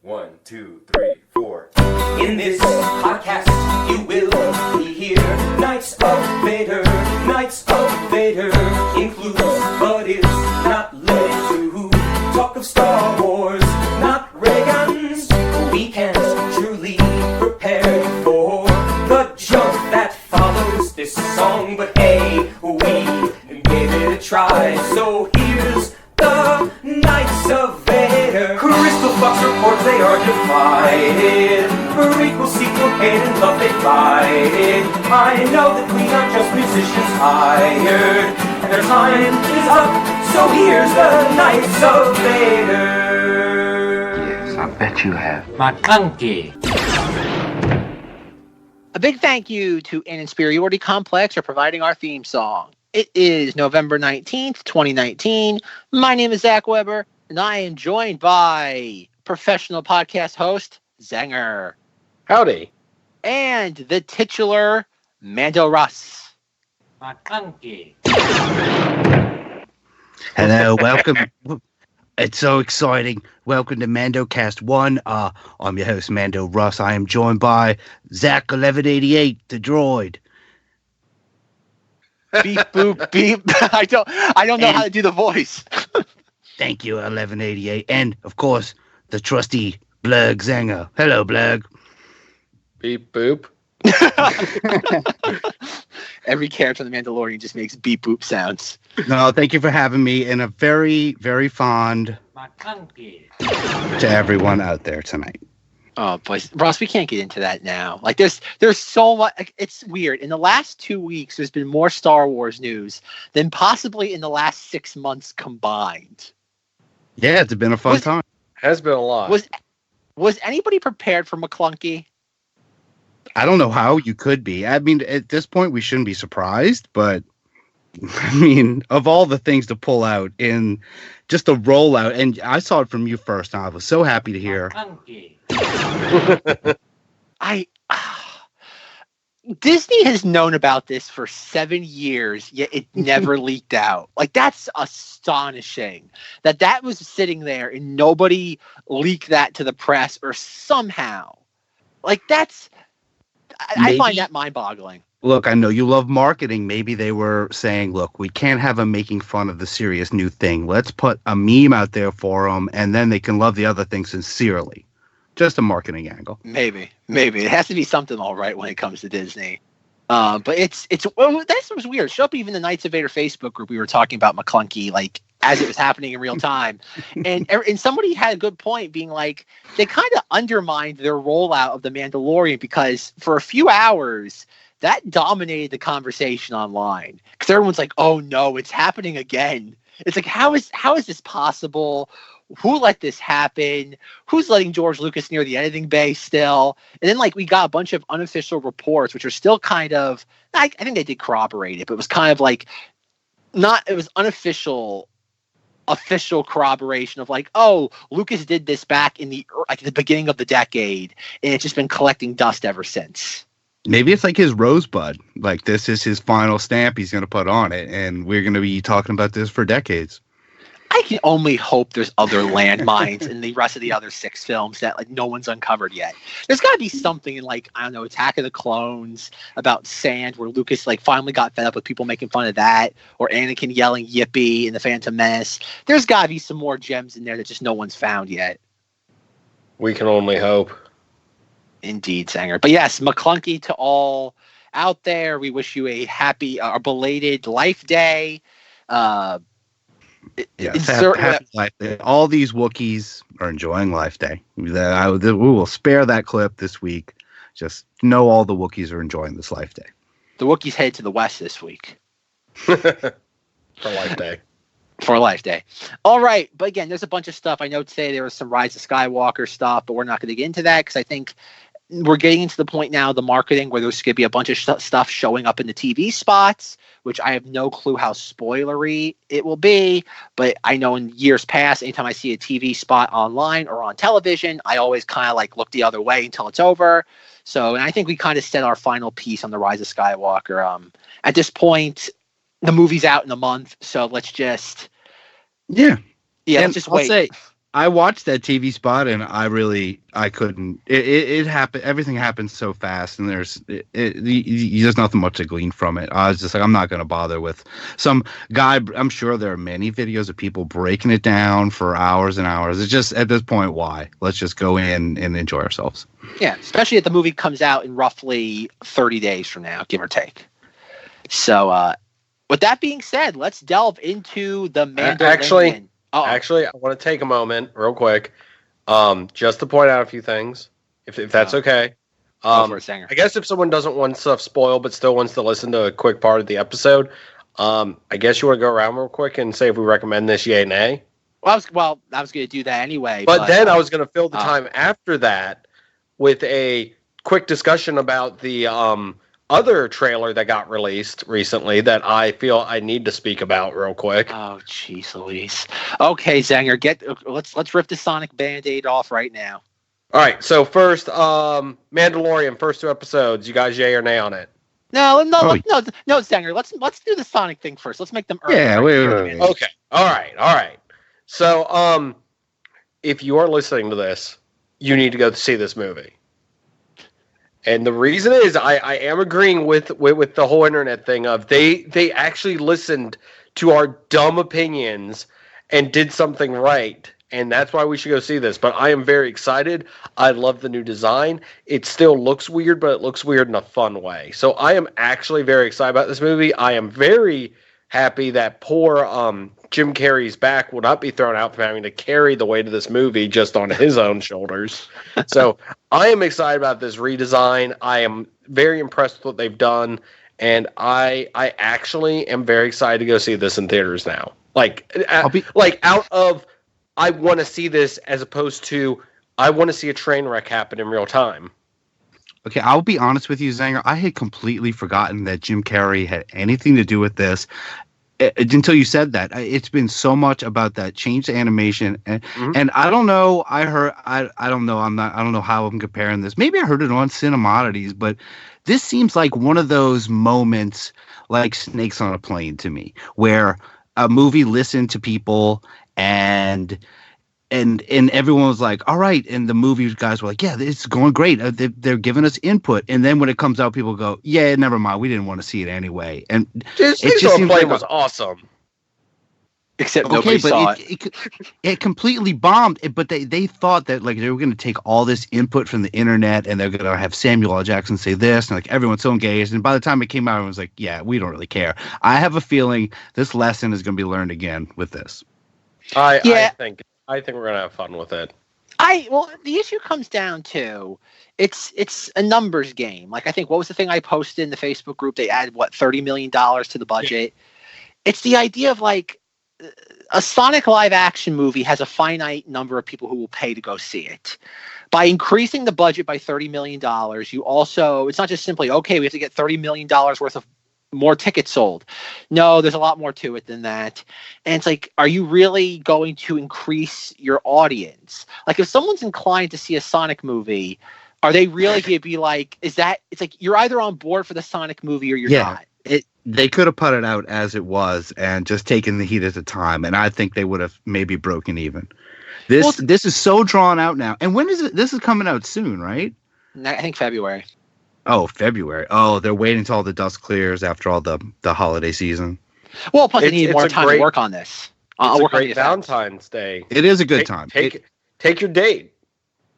1, 2, 3, 4. In this podcast, you will hear Knights of Vader, Knights of Vader, includes, but is not limited to, talk of Star Wars, not ray guns. We can't truly prepare you for the jump that follows this song, but hey, we gave it a try, so here's the Knights of Vader. Crystal Fox reports they are divided. Prequel, sequel, hate and love they fight. I know that we are just musicians hired, and their time is up, so here's the Knights of Vader. Yes, I bet you have. McClunky. A big thank you to An Insperiority Complex for providing our theme song. It is November 19th, 2019. My name is Zach Weber, and I am joined by professional podcast host, Zenger. Howdy. And the titular Mandalorian Rus. McClunky. Hello, welcome. It's so exciting. Welcome to MandoCast 1. I'm your host, Mando Rus. I am joined by Zack 1188, the droid. Beep, boop, beep. I don't know how to do the voice. Thank you, 1188. And, of course, the trusty Blurg Zenger. Hello, Blurg. Beep boop. Every character in The Mandalorian just makes beep, boop sounds. No, thank you for having me, and a very, very fond McClunky. to everyone out there tonight. Oh, boys, Ross, we can't get into that now. Like, there's so much. Like, it's weird. In the last 2 weeks, there's been more Star Wars news than possibly in the last 6 months combined. Yeah, it's been a fun time. Has been a lot. Was anybody prepared for McClunky? I don't know how you could be. I mean, at this point, we shouldn't be surprised, but I mean, of all the things to pull out in just a rollout, and I saw it from you first, and I was so happy to hear. McClunky. Disney has known about this for 7 years, yet it never leaked out. Like, that's astonishing that was sitting there and nobody leaked that to the press or somehow. Like, I find that mind-boggling. Look, I know you love marketing. Maybe they were saying, look, we can't have them making fun of the serious new thing. Let's put a meme out there for them, and then they can love the other thing sincerely. Just a marketing angle. Maybe. It has to be something all right when it comes to Disney. But that was weird. Show up even the Knights of Vader Facebook group. We were talking about McClunky, like, as it was happening in real time. And somebody had a good point being like, they kind of undermined their rollout of The Mandalorian because for a few hours, that dominated the conversation online. Because everyone's like, oh no, it's happening again. It's like, how is this possible? Who let this happen? Who's letting George Lucas near the editing bay still? And then, like, we got a bunch of unofficial reports, which are still kind of, I think they did corroborate it, but it was kind of like, it was unofficial, official corroboration of like, oh, Lucas did this back in the beginning of the decade, and it's just been collecting dust ever since. Maybe it's like his rosebud. Like, this is his final stamp he's going to put on it, and we're going to be talking about this for decades. I can only hope there's other landmines in the rest of the other 6 films that, like, no one's uncovered yet. There's got to be something in, like, I don't know, Attack of the Clones about sand, where Lucas, like, finally got fed up with people making fun of that, or Anakin yelling yippee in The Phantom Menace. There's got to be some more gems in there that just no one's found yet. We can only hope. Indeed, Sanger. But yes, McClunky to all out there. We wish you a happy, belated Life Day. Yes, happy Life Day. All these Wookiees are enjoying Life Day. We will spare that clip this week. Just know all the Wookiees are enjoying this Life Day. The Wookiees head to the west this week. For Life Day. For Life Day. All right. But again, there's a bunch of stuff. I know today there was some Rise of Skywalker stuff, but we're not going to get into that because I think we're getting into the point now, the marketing, where there's going to be a bunch of stuff showing up in the TV spots, which I have no clue how spoilery it will be. But I know in years past, anytime I see a TV spot online or on television, I always kind of like look the other way until it's over. So, and I think we kind of said our final piece on the Rise of Skywalker. At this point, the movie's out in a month, so let's just let's just wait. I watched that TV spot and I couldn't. It happened. Everything happened so fast, and there's nothing much to glean from it. I was just like, I'm not going to bother with some guy. I'm sure there are many videos of people breaking it down for hours and hours. It's just at this point, why? Let's just go in and enjoy ourselves. Yeah, especially if the movie comes out in roughly 30 days from now, give or take. So, with that being said, let's delve into the Mandalorian. Actually, I want to take a moment real quick just to point out a few things, if that's okay. Go for it, Zenger. I guess if someone doesn't want stuff spoiled but still wants to listen to a quick part of the episode, I guess you want to go around real quick and say if we recommend this, yay, nay. Well, I was going to do that anyway. But then I was going to fill the time after that with a quick discussion about the other trailer that got released recently that I feel I need to speak about real quick. Oh, jeez Louise. Okay, Zenger, let's rip the Sonic Band-Aid off right now. All right, so first, Mandalorian, first 2 episodes. You guys yay or nay on it? No, Zenger. Let's do the Sonic thing first. Let's make them earn. Yeah, wait. Okay. All right. So, if you are listening to this, you need to go see this movie. And the reason is I am agreeing with the whole internet thing of they actually listened to our dumb opinions and did something right. And that's why we should go see this. But I am very excited. I love the new design. It still looks weird, but it looks weird in a fun way. So I am actually very excited about this movie. I am very happy that poor Jim Carrey's back will not be thrown out from having to carry the weight of this movie just on his own shoulders. So I am excited about this redesign. I am very impressed with what they've done. And I actually am very excited to go see this in theaters now. Out of I want to see this as opposed to I want to see a train wreck happen in real time. Okay, I'll be honest with you, Zenger. I had completely forgotten that Jim Carrey had anything to do with this until you said that. It's been so much about that change to animation, and I don't know. I don't know. I don't know how I'm comparing this. Maybe I heard it on Cinemoddities, but this seems like one of those moments, like Snakes on a Plane, to me, where a movie listened to people and everyone was like, all right. And the movie guys were like, yeah, it's going great. They're giving us input. And then when it comes out, people go, yeah, never mind. We didn't want to see it anyway. And it just seems like it was awesome. Except nobody saw it. It completely bombed. But they thought that like they were going to take all this input from the internet and they're going to have Samuel L. Jackson say this. And like everyone's so engaged. And by the time it came out, everyone was like, yeah, we don't really care. I have a feeling this lesson is going to be learned again with this. I think we're gonna have fun with it. The issue comes down to it's a numbers game. Like I think what was the thing I posted in the Facebook group? They added $30 million to the budget. Yeah. It's the idea of like a Sonic live action movie has a finite number of people who will pay to go see it. By increasing the budget by $30 million, you also it's not just simply okay, we have to get $30 million worth of more tickets sold. No, there's a lot more to it than that. And it's like, are you really going to increase your audience? Like if someone's inclined to see a Sonic movie, are they really going to be like, it's like you're either on board for the Sonic movie or you're not. They could have put it out as it was and just taken the heat at the time. And I think they would have maybe broken even. This is so drawn out now. And when is it? This is coming out soon, right? I think February. Oh, February. Oh, they're waiting until all the dust clears after all the holiday season. Well, plus they need more time to work on this. It's a great Valentine's Day. It is a good time. Take your date.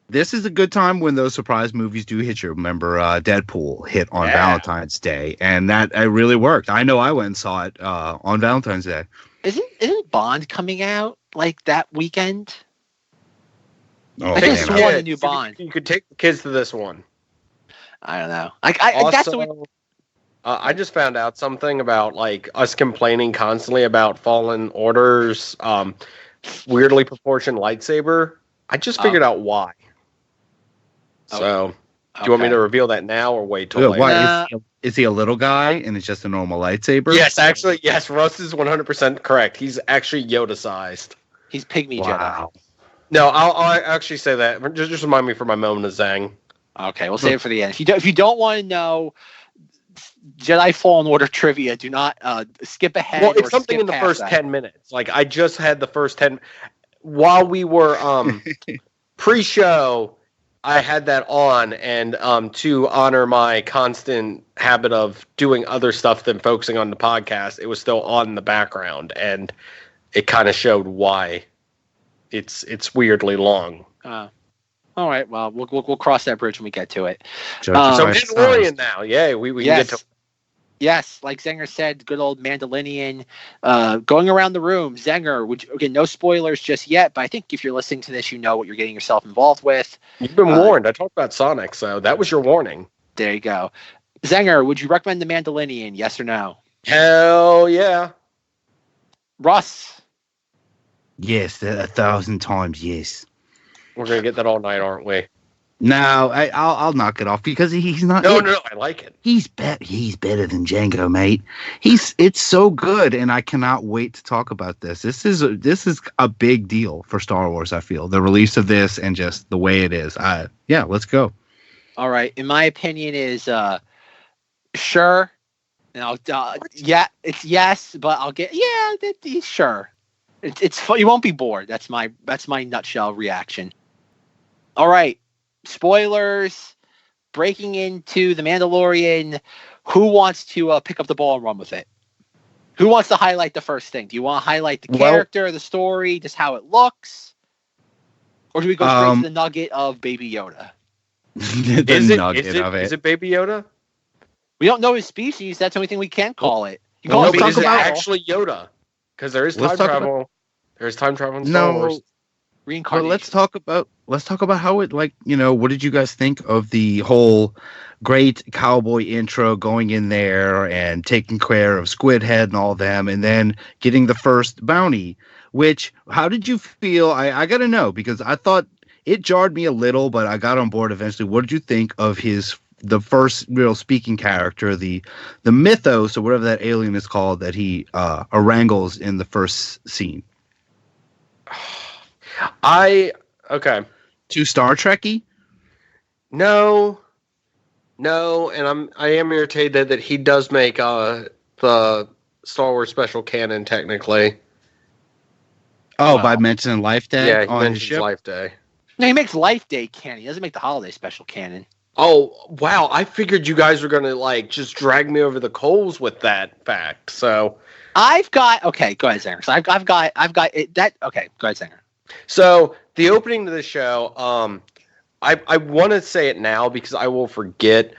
This is a good time when those surprise movies do hit you. Remember, Deadpool hit on Valentine's Day, and that really worked. I know I went and saw it on Valentine's Day. Isn't Bond coming out like that weekend? Oh, I just saw the new Bond. You could take the kids to this one. I don't know. I just found out something about like us complaining constantly about Fallen Order's weirdly proportioned lightsaber. I just figured out why. So, do you want me to reveal that now or wait till later? Why, is he a little guy and it's just a normal lightsaber? Yes, Russ is 100% correct. He's actually Yoda-sized. He's Pygmy Jedi. No, I'll actually say that. Just remind me for my moment of Zang. Okay, we'll save it for the end. If you don't want to know Jedi Fallen Order trivia, do not skip ahead. Well, it's something in the first 10 minutes. Like I just had the first 10. while we were pre-show, I had that on, and to honor my constant habit of doing other stuff than focusing on the podcast, it was still on in the background, and it kind of showed why it's weirdly long. All right, well, we'll cross that bridge when we get to it. So Mandalorian now, yay, we can get to. Yes, like Zenger said, good old Mandalorian. Going around the room, Zenger, again, no spoilers just yet, but I think if you're listening to this, you know what you're getting yourself involved with. You've been warned. I talked about Sonic, so that was your warning. There you go. Zenger, would you recommend the Mandalorian, yes or no? Hell yeah. Russ? Yes, 1,000 times yes. We're going to get that all night, aren't we? No, I'll knock it off because he's not. No, I like it. He's better than Django, mate. It's so good, and I cannot wait to talk about this. This is a big deal for Star Wars. I feel the release of this and just the way it is. Yeah, let's go. All right, in my opinion, is sure, and I'll it's yes, but I'll get sure. It's fun. You won't be bored. That's my nutshell reaction. All right. Spoilers, breaking into The Mandalorian. Who wants to pick up the ball and run with it? Who wants to highlight the first thing? Do you want to highlight the character, the story, just how it looks? Or do we go straight to the nugget of Baby Yoda? Is it Baby Yoda? We don't know his species. That's the only thing we can call it. You Well, call no, it but is Baby it Yoda. actually Yoda? Because there is time travel. There's time travel in Star Wars. Reincarnation. But let's talk about how it, like, you know, what did you guys think of the whole great cowboy intro, going in there and taking care of Squid Head and all them, and then getting the first bounty? Which, how did you feel? I got to know, because I thought it jarred me a little, but I got on board eventually. What did you think of the first real speaking character, the mythos or whatever that alien is called that he wrangles in the first scene? Too Star Trek-y? No, and I am irritated that he does make the Star Wars special canon technically. By mentioning Life Day? Yeah, he on mentions his ship? Life Day. No, he makes Life Day canon. He doesn't make the holiday special canon. Oh, wow. I figured you guys were going to, just drag me over the coals with that fact, so... Okay, go ahead, Zenger. So I've got it, that... Okay, go ahead, Zenger. So, the opening to the show, I want to say it now because I will forget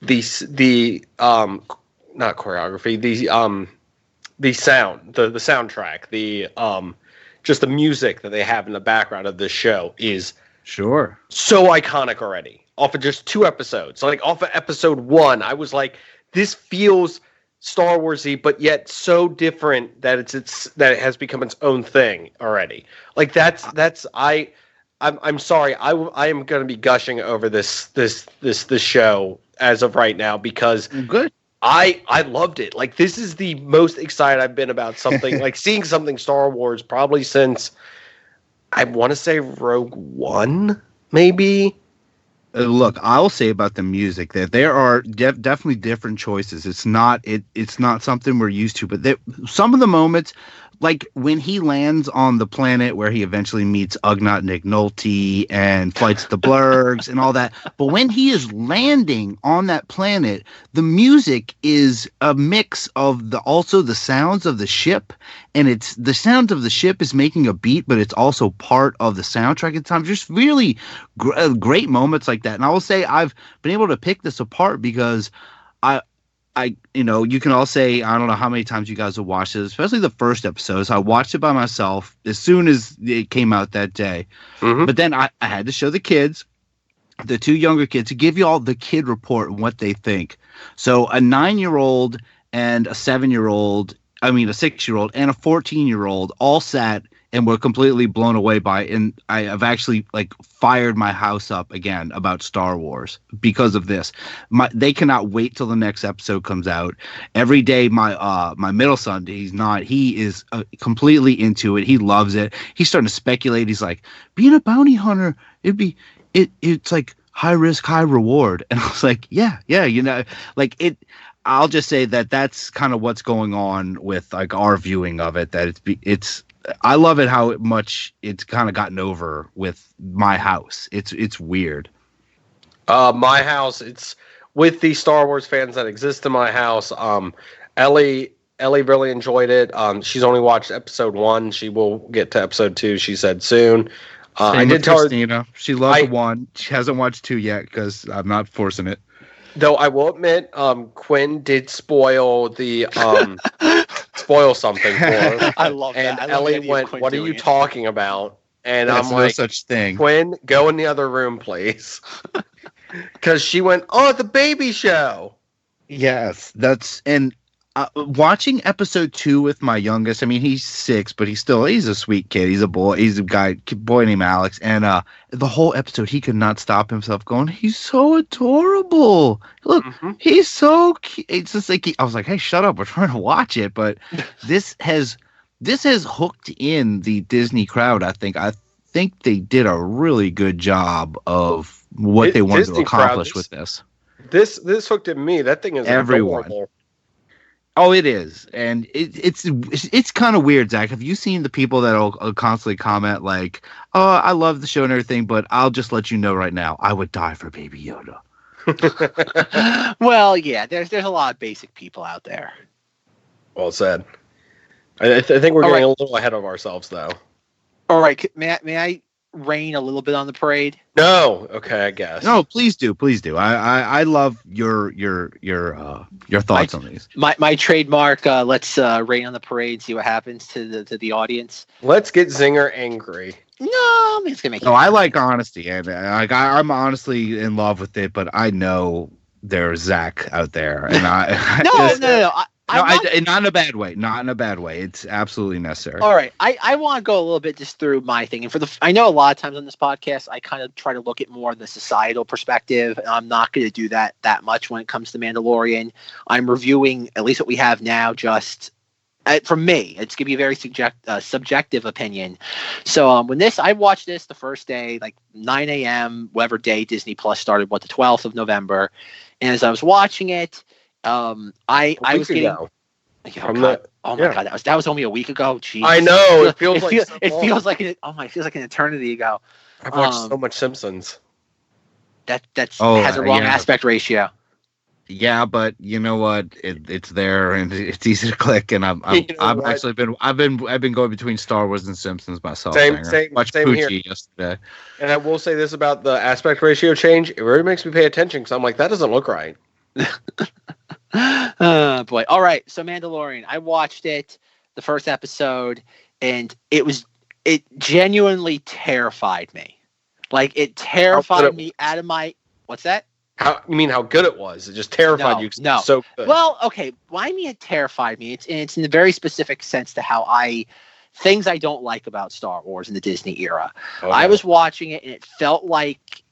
the not choreography, the sound, the soundtrack, just the music that they have in the background of this show is Sure. so iconic already. Off of just 2 episodes. Like, off of episode 1, I was like, this feels Star Wars-y, but yet so different that that it has become its own thing already. Like, I'm sorry, I am going to be gushing over this show as of right now because Good. I loved it. Like, this is the most excited I've been about something, like seeing something Star Wars probably since, I want to say, Rogue One, maybe? Look, I'll say about the music that there are definitely different choices. It's not something we're used to, but some of the moments, like when he lands on the planet where he eventually meets Ugnaught Nick Nolte and fights the Blurgs and all that. But when he is landing on that planet, the music is a mix of also the sounds of the ship, and it's the sound of the ship is making a beat, but it's also part of the soundtrack at times. Just really great moments like that. And I will say I've been able to pick this apart because you can all say, I don't know how many times you guys have watched it, especially the first episode. So I watched it by myself as soon as it came out that day. Mm-hmm. But then I had to show the kids, the 2 younger kids, to give you all the kid report and what they think. So a 9-year-old and a 7-year-old, a 6-year-old and a 14-year-old all sat and were completely blown away by it. And I have actually fired my house up again about Star Wars because of this. They cannot wait till the next episode comes out. Every day, my middle son, he is completely into it. He loves it. He's starting to speculate. He's like, being a bounty hunter, it's like high risk, high reward. And I was like, yeah, I'll just say that that's kind of what's going on with our viewing of it. That it's I love it how much it's kind of gotten over with my house. It's weird. My house, it's with the Star Wars fans that exist in my house. Ellie really enjoyed it. She's only watched episode 1. She will get to episode 2. She said soon. I did tell Christina. She loved 1. She hasn't watched 2 yet because I'm not forcing it. Though I will admit, Quinn did spoil the spoil something for her. I love that. And Ellie went, "What are you talking about?" And I'm like, "No such thing." Quinn, go in the other room, please. Because she went, "Oh, the baby show." Yes, and watching episode 2 with my youngest. I mean, he's 6, but he's a sweet kid. He's a boy. He's a boy named Alex, and the whole episode he could not stop himself going, "He's so adorable. Look, he's so cute." It's just like I was like, "Hey, shut up. We're trying to watch it." But this has hooked in the Disney crowd. I think they did a really good job of what they wanted to accomplish with this. This hooked in me. That thing is everyone. Adorable. Oh, it is, and it's kind of weird, Zach. Have you seen the people that'll constantly comment like, "Oh, I love the show and everything, but I'll just let you know right now, I would die for Baby Yoda." Well, yeah, there's a lot of basic people out there. Well said. I think we're getting a little ahead of ourselves, though. All right, may I rain a little bit on the parade? No, okay, I guess. No, please do. I love your thoughts on these. My trademark. Let's rain on the parade. See what happens to the audience. Let's get Zenger angry. No, I mean, it's gonna make. No, I like honesty, and I'm honestly in love with it. But I know there's Zack out there, and No. Not in a bad way. Not in a bad way. It's absolutely necessary. All right. I want to go a little bit just through my thing. And I know a lot of times on this podcast, I kind of try to look at more of the societal perspective. And I'm not going to do that much when it comes to Mandalorian. I'm reviewing at least what we have now, just from me. It's going to be a very subjective opinion. So when I watched this the first day, like 9 a.m., whatever day Disney Plus started, the 12th of November. And as I was watching it, I was getting. Oh my god, that was only a week ago. Jeez. I know. It feels like an eternity ago. I've watched so much Simpsons. That has a wrong aspect ratio. Yeah, but you know what? It's there and it's easy to click. And I've been going between Star Wars and Simpsons myself. Same Poochie here. Yesterday. And I will say this about the aspect ratio change: it really makes me pay attention because I'm like, that doesn't look right. Boy. All right. So Mandalorian, I watched it, the first episode, and it genuinely terrified me. Like it terrified me out of my. What's that? You mean how good it was? It just terrified you. No. So good. Well, okay. Why I mean it terrified me? It's in a very specific sense to how things I don't like about Star Wars in the Disney era. Okay. I was watching it and it felt like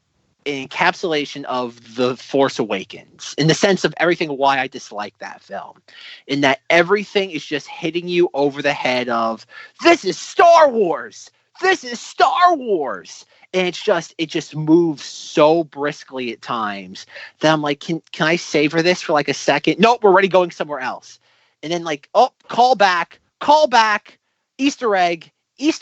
an encapsulation of The Force Awakens in the sense of everything why I dislike that film, in that everything is just hitting you over the head of this is Star Wars, and it just moves so briskly at times that I'm like, can I savor this for like a second? Nope, we're already going somewhere else. And then like, oh, call back, Easter egg. You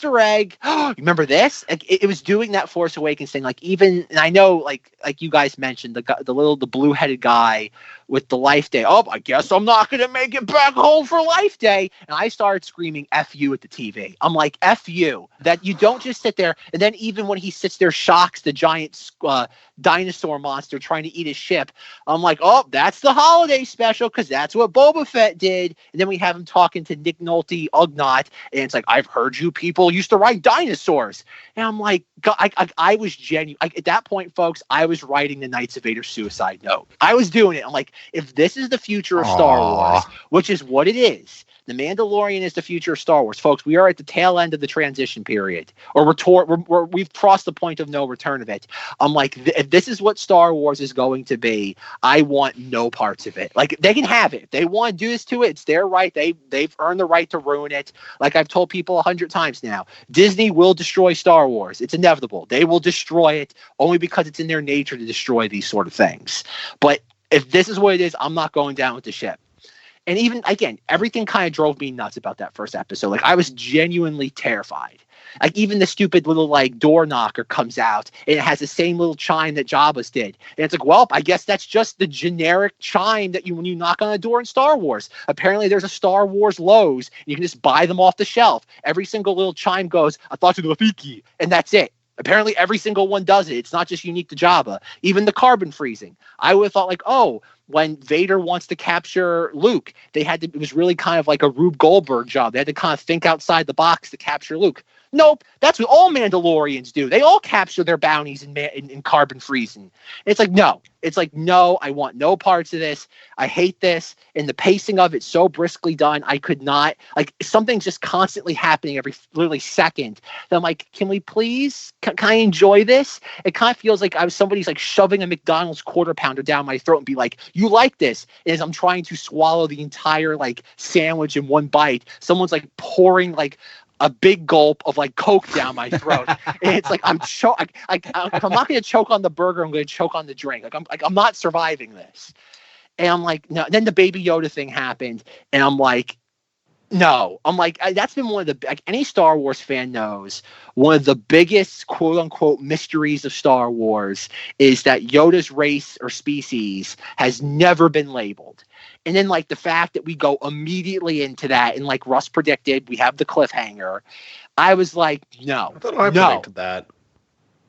remember this? Like, it was doing that Force Awakens thing. Like even, and I know, like you guys mentioned, the blue-headed guy with the Life Day. Oh, I guess I'm not gonna make it back home for Life Day. And I started screaming "F you" at the TV. I'm like, "F you!" That you don't just sit there. And then even when he sits there, shocks the giant dinosaur monster trying to eat his ship. I'm like, oh, that's the holiday special because that's what Boba Fett did. And then we have him talking to Nick Nolte Ugnaught, and it's like, I've heard you people used to ride dinosaurs. And I'm like, God, I was genuine. At that point, folks, I was writing the Knights of Vader suicide note. I was doing it. I'm like, if this is the future of Star Wars, which is what it is, The Mandalorian is the future of Star Wars. Folks, we are at the tail end of the transition period, or we've crossed the point of no return of it. I'm like, if this is what Star Wars is going to be, I want no parts of it. Like, they can have it. If they want to do this to it, it's their right. They've earned the right to ruin it. Like I've told people 100 times now, Disney will destroy Star Wars. It's inevitable. They will destroy it only because it's in their nature to destroy these sort of things. But if this is what it is, I'm not going down with the ship. And even, again, everything kind of drove me nuts about that first episode. Like, I was genuinely terrified. Like, even the stupid little, like, door knocker comes out, and it has the same little chime that Jabba's did. And it's like, well, I guess that's just the generic chime that when you knock on a door in Star Wars. Apparently, there's a Star Wars Lowe's, and you can just buy them off the shelf. Every single little chime goes, I thought you were Rafiki, and that's it. Apparently, every single one does it. It's not just unique to Jabba. Even the carbon freezing. I would have thought, like, oh, when Vader wants to capture Luke, it was really kind of like a Rube Goldberg job. They had to kind of think outside the box to capture Luke. Nope, that's what all Mandalorians do. They all capture their bounties in carbon freezing. It's like, no. It's like, no, I want no parts of this. I hate this. And the pacing of it's so briskly done. I could not, like, something's just constantly happening every literally second. And I'm like, can we please, can I enjoy this? It kind of feels like somebody's like shoving a McDonald's quarter pounder down my throat and be like, you like this? And as I'm trying to swallow the entire like sandwich in one bite, someone's like pouring like a big gulp of like Coke down my throat. And it's like, if I'm not going to choke on the burger, I'm going to choke on the drink. I'm not surviving this. And I'm like, no. And then the Baby Yoda thing happened. And I'm like, no. I'm like, that's been one of the, like, any Star Wars fan knows, one of the biggest quote unquote mysteries of Star Wars is that Yoda's race or species has never been labeled. And then, like, the fact that we go immediately into that, and like Russ predicted, we have the cliffhanger. I was like, no. I thought I predicted that.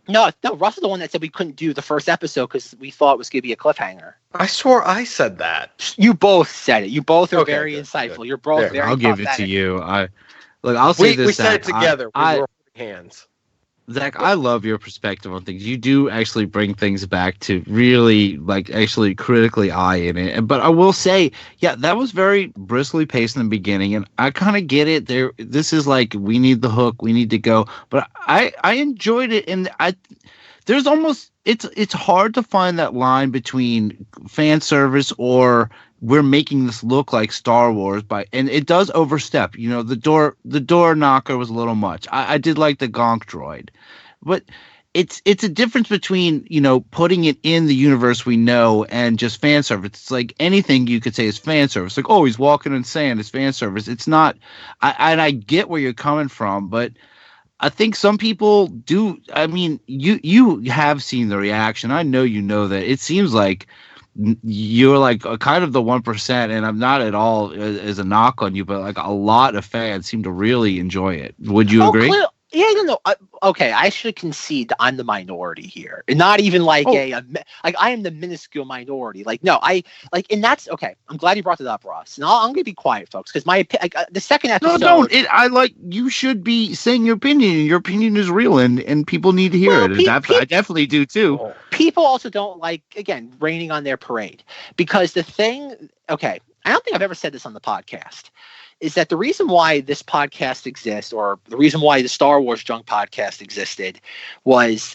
No, Russ is the one that said we couldn't do the first episode because we thought it was going to be a cliffhanger. I swore I said that. You both said it. You both are Okay, very good, insightful. good. You're both very I'll give it pathetic. to you. I'll say this. We said Zach, it together. We were holding hands. Zach, I love your perspective on things. You do actually bring things back to really, like, actually critically eye in it. But I will say, yeah, that was very briskly paced in the beginning, and I kind of get it. This is like, we need the hook, we need to go. But I enjoyed it, and there's almost, it's hard to find that line between fan service or we're making this look like Star Wars and it does overstep. You know, the door knocker was a little much. I did like the gonk droid, but it's a difference between, you know, putting it in the universe we know and just fan service. It's like anything you could say is fan service. Like, oh, he's walking in sand, it's fan service. It's not. I get where you're coming from, but I think some people do. I mean, you have seen the reaction. I know you know that. It seems like you're like kind of the 1%, and I'm not at all as a knock on you, but like a lot of fans seem to really enjoy it. Would you agree? Yeah, no. Okay, I should concede that I'm the minority here, and not even like like I am the minuscule minority. Like, no, and that's okay. I'm glad you brought that up, Ross. And I'm gonna be quiet, folks, because the second episode. No, don't. You should be saying your opinion. And your opinion is real, and people need to hear it. I definitely do too. People also don't like, again, raining on their parade, because the thing. Okay, I don't think I've ever said this on the podcast. Is that the reason why this podcast exists, or the reason why the Star Wars Junk podcast existed, was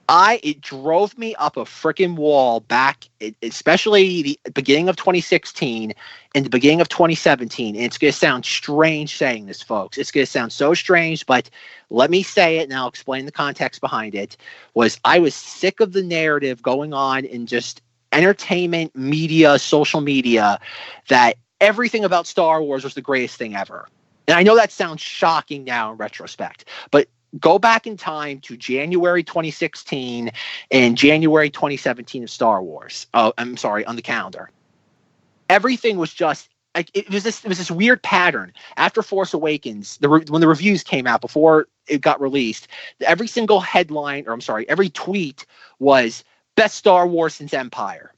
it drove me up a freaking wall back, especially the beginning of 2016 and the beginning of 2017. And it's going to sound strange saying this, folks. It's going to sound so strange, but let me say it and I'll explain the context behind it. I was sick of the narrative going on in just entertainment, media, social media, that everything about Star Wars was the greatest thing ever. And I know that sounds shocking now in retrospect, but go back in time to January 2016 and January 2017 of Star Wars. Oh, I'm sorry, on the calendar. Everything was just like, it was this weird pattern. After Force Awakens, when the reviews came out before it got released, every single every tweet was best Star Wars since Empire.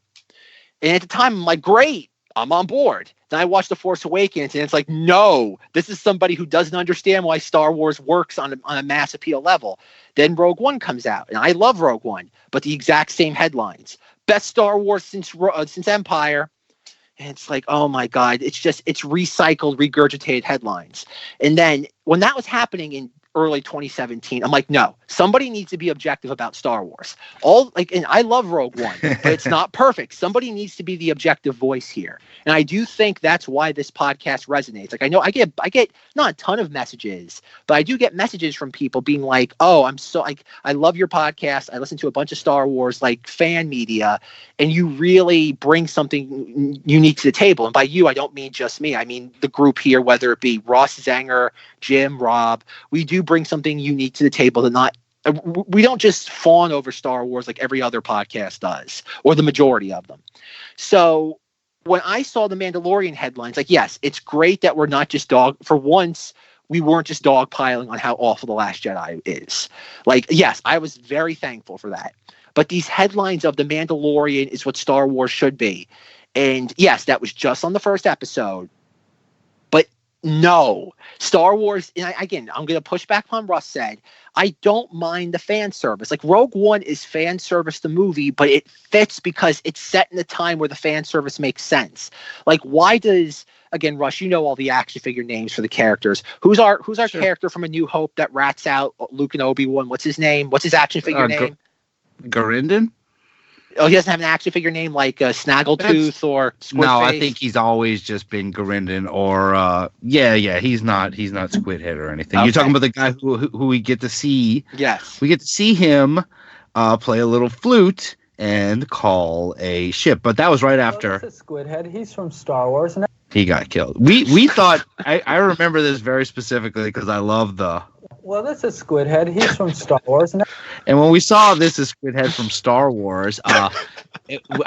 And at the time, I'm like, great, I'm on board. Then I watched The Force Awakens, and it's like, no, this is somebody who doesn't understand why Star Wars works on a mass appeal level. Then Rogue One comes out, and I love Rogue One, but the exact same headlines. Best Star Wars since Empire. And it's like, oh my God, it's recycled, regurgitated headlines. And then when that was happening in early 2017, I'm like, no, Somebody needs to be objective about Star Wars. And I love Rogue One, but it's not perfect. Somebody needs to be the objective voice here. And I do think that's why this podcast resonates. Like, I know I get not a ton of messages, but I do get messages from people being like, "Oh, I love your podcast. I listen to a bunch of Star Wars like fan media, and you really bring something unique to the table." And by you, I don't mean just me. I mean the group here, whether it be Russ, Zenger, Jim, Rob. We do bring something unique to the table that we don't just fawn over Star Wars like every other podcast does, or the majority of them. So when I saw the Mandalorian headlines, like, yes, it's great that we're not just for once, we weren't just dogpiling on how awful The Last Jedi is. Like, yes, I was very thankful for that. But these headlines of The Mandalorian is what Star Wars should be. And yes, that was just on the first episode. But no, Star Wars, and again, I'm going to push back on Russ said, I don't mind the fan service. Like, Rogue One is fan service the movie, but it fits because it's set in a time where the fan service makes sense. Like, why does, again, Russ, you know all the action figure names for the characters. Who's our sure. character from A New Hope that rats out Luke and Obi-Wan? What's his name? What's his action figure name? Garindon? Oh, he doesn't have an action figure name like Snaggletooth or Squidface? No, I think he's always just been Garindon or he's not Squidhead or anything. Okay. You're talking about the guy who we get to see. Yes. We get to see him play a little flute and call a ship, but that was right after. This is Squidhead. He's from Star Wars. And he got killed. We thought I remember this very specifically because I love the. Well, this is Squidhead. He's from Star Wars. And when we saw this is Squidhead from Star Wars, I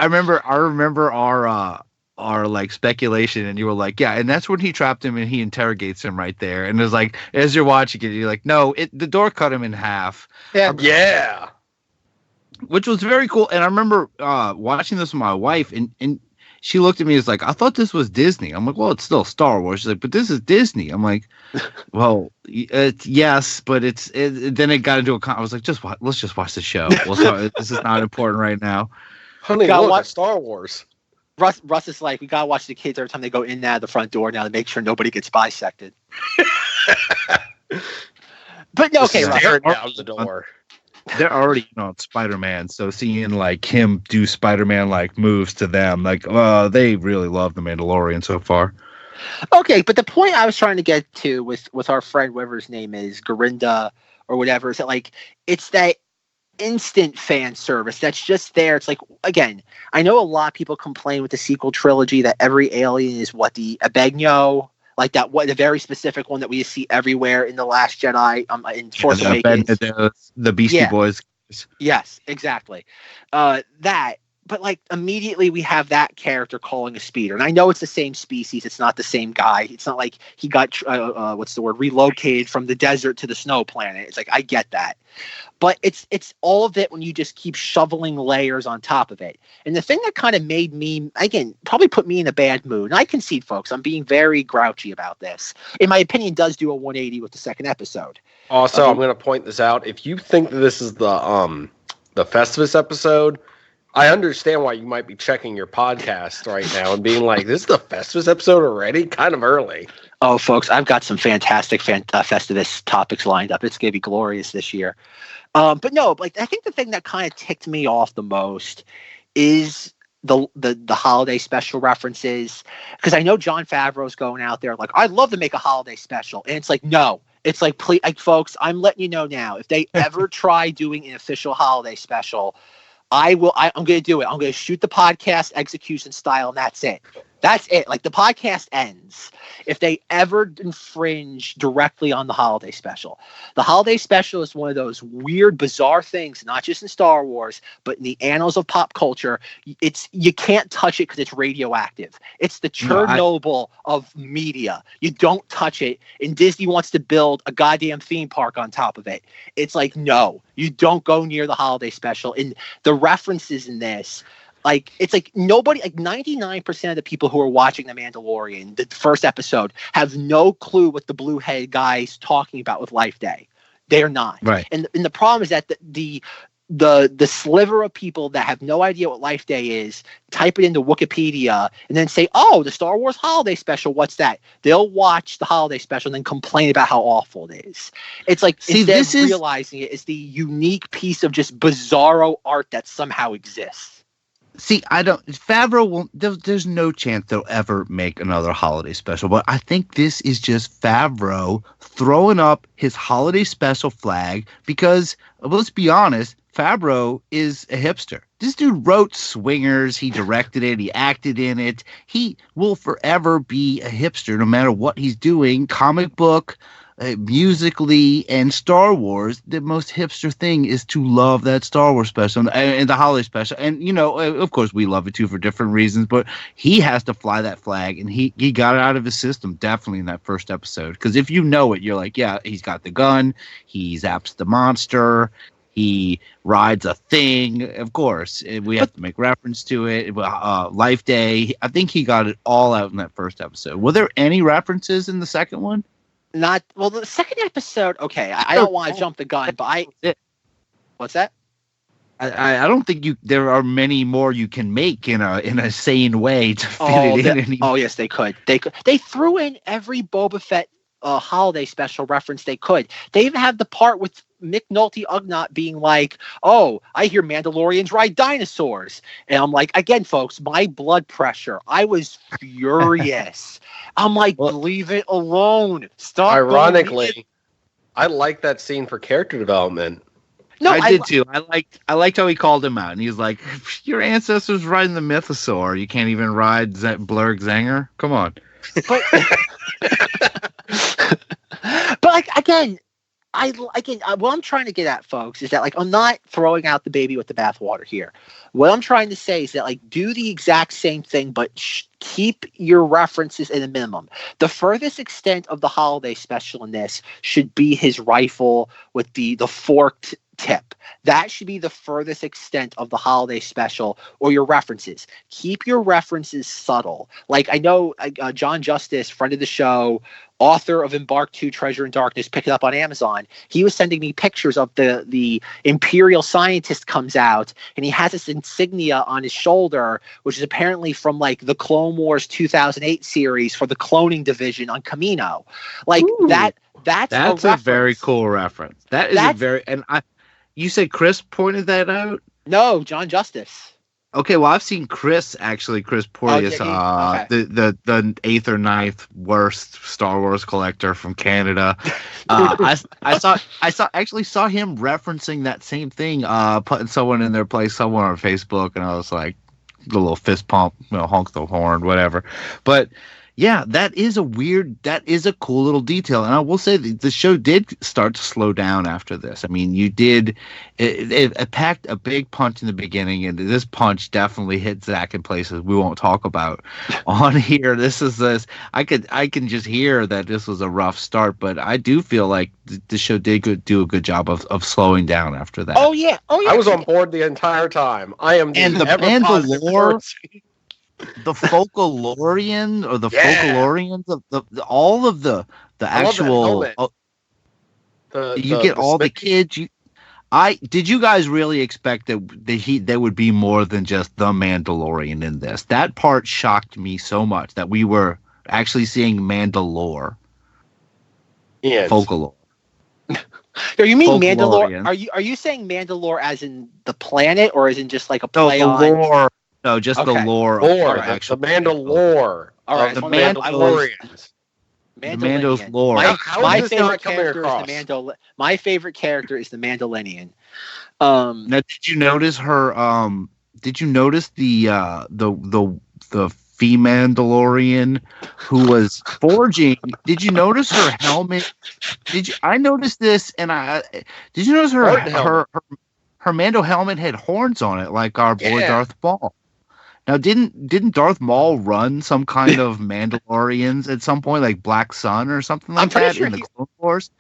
remember our like speculation, and you were like, yeah, and that's when he trapped him and he interrogates him right there. And it was like, as you're watching it, you're like, no, the door cut him in half. Yeah. Which was very cool. And I remember watching this with my wife, and she looked at me and was like, I thought this was Disney. I'm like, well, it's still Star Wars. She's like, but this is Disney. I'm like, well, yes, but then it got into I was like, let's just watch the show. This is not important right now. Honey, look, Star Wars. Russ is like, we got to watch the kids every time they go in and out of the front door now to make sure nobody gets bisected. But no, okay, Russ. Down the door. They're already on Spider-Man, so seeing like him do Spider-Man like moves to them, like they really love the Mandalorian so far. Okay, but the point I was trying to get to with our friend, whatever his name is, Garinda or whatever, is that like it's that instant fan service that's just there. It's like, again, I know a lot of people complain with the sequel trilogy that every alien is the Abegno. Like that, the very specific one that we see everywhere in The Last Jedi, in Force Awakens. The Beastie Boys. Yes, exactly. But like immediately we have that character calling a speeder, and I know it's the same species. It's not the same guy. It's not like he got relocated from the desert to the snow planet. It's like, I get that, but it's all of it when you just keep shoveling layers on top of it. And the thing that kind of made me, again, probably put me in a bad mood, and I concede, folks, I'm being very grouchy about this. In my opinion, does do a 180 with the second episode. Also, I'm going to point this out. If you think that this is the Festivus episode, I understand why you might be checking your podcast right now and being like, this is the Festivus episode already? Kind of early. Oh, folks, I've got some fantastic Festivus topics lined up. It's going to be glorious this year. But no, like I think the thing that kind of ticked me off the most is the holiday special references. Because I know Jon Favreau's going out there like, I'd love to make a holiday special. And it's like, no. It's like, please, like, folks, I'm letting you know now. If they ever try doing an official holiday special, I'm going to do it. I'm going to shoot the podcast execution style, and that's it. That's it. Like, the podcast ends if they ever infringe directly on the holiday special. The holiday special is one of those weird, bizarre things, not just in Star Wars, but in the annals of pop culture. You can't touch it because it's radioactive. It's the Chernobyl of media. You don't touch it. And Disney wants to build a goddamn theme park on top of it. It's like, no, you don't go near the holiday special. And the references in this, like, it's like nobody, like 99% of the people who are watching The Mandalorian, the first episode, have no clue what the blue-headed guy's talking about with Life Day. They're not. Right. And the problem is that the the sliver of people that have no idea what Life Day is, type it into Wikipedia and then say, oh, the Star Wars Holiday Special, what's that? They'll watch the Holiday Special and then complain about how awful it is. It's like, instead of realizing it is the unique piece of just bizarro art that somehow exists. See, Favreau won't, there's no chance they'll ever make another holiday special, but I think this is just Favreau throwing up his holiday special flag because, well, let's be honest, Favreau is a hipster. This dude wrote Swingers, he directed it, he acted in it. He will forever be a hipster no matter what he's doing, comic book, musically, and Star Wars. The most hipster thing is to love that Star Wars special and the holiday special. And, you know, of course, we love it too for different reasons, but he has to fly that flag, and he got it out of his system definitely in that first episode. Because if you know it, you're like, yeah, he's got the gun, he zaps the monster, he rides a thing. Of course, we have to make reference to it. Life Day. I think he got it all out in that first episode. Were there any references in the second one? Not well. The second episode, okay. I don't want to jump the gun, but what's that? I don't think there are many more you can make in a sane way to fit it in. Oh yes, they could. They threw in every Boba Fett holiday special reference they could. They even have the part with Mick Nolte Ugnaught being like, oh, I hear Mandalorians ride dinosaurs. And I'm like, again, folks, my blood pressure. I was furious. I'm like, leave it alone. Stop. Ironically, I like that scene for character development. No, I did too. I liked how he called him out, and he's like, your ancestors riding the mythosaur. You can't even ride Blurg Zenger? Come on. But like, again, what I'm trying to get at, folks, is that, like, I'm not throwing out the baby with the bathwater here. What I'm trying to say is that, like, do the exact same thing, but keep your references at a minimum. The furthest extent of the holiday special in this should be his rifle with the forked tip. That should be the furthest extent of the holiday special, or your references. Keep your references subtle. Like, I know John Justice, friend of the show, author of Embark 2 Treasure in Darkness, pick it up on Amazon. He was sending me pictures of the Imperial scientist comes out, and he has this insignia on his shoulder, which is apparently from, like, the Clone Wars 2008 series for the cloning division on Kamino. Like, that's a very cool reference. That is a very, and you said Chris pointed that out? No, John Justice. Okay, well, I've seen Chris Porteous, the 8th or 9th worst Star Wars collector from Canada. I saw him referencing that same thing, putting someone in their place somewhere on Facebook, and I was like, the little fist pump, honk the horn, whatever. But yeah, that is a cool little detail. And I will say that the show did start to slow down after this. I mean, it packed a big punch in the beginning, and this punch definitely hit Zack in places we won't talk about on here. I can just hear that this was a rough start, but I do feel like the show did do a good job of slowing down after that. Oh yeah. I was on board the entire time. I am the lore. The Focalorian or the Focalorians of all of the actual you get all the kids. Did you guys really expect that there would be more than just the Mandalorian in this? That part shocked me so much that we were actually seeing Mandalore. Yeah. Focalore. You mean Mandalore? Are you saying Mandalore as in the planet, or as in just like a play on? Lore. No, just the lore. The Mandalore. All right, the Mandalorians. The Mando's lore. My favorite character is the My favorite character is the Mandalorian. Now, did you notice her? Did you notice the female Mandalorian who was forging? Did you notice her helmet? I noticed this, and did you notice her Mando helmet had horns on it, like our boy Darth Maul? Now, didn't Darth Maul run some kind of Mandalorians at some point, like Black Sun or something like that in the Clone Wars?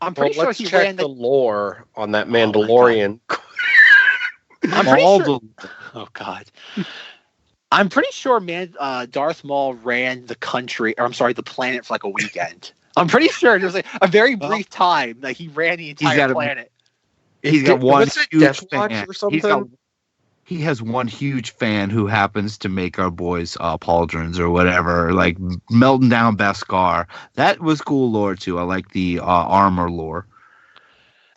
I'm pretty sure let's he check ran the lore on that Mandalorian. I'm pretty sure. Oh God. I'm pretty sure Darth Maul ran the planet for like a weekend. I'm pretty sure there was like a very brief time that he ran the entire planet. He's got one Was it huge Death Watch fan. or something? He has one huge fan who happens to make our boys pauldrons or whatever, like melting down Beskar. That was cool lore too. I like the armor lore.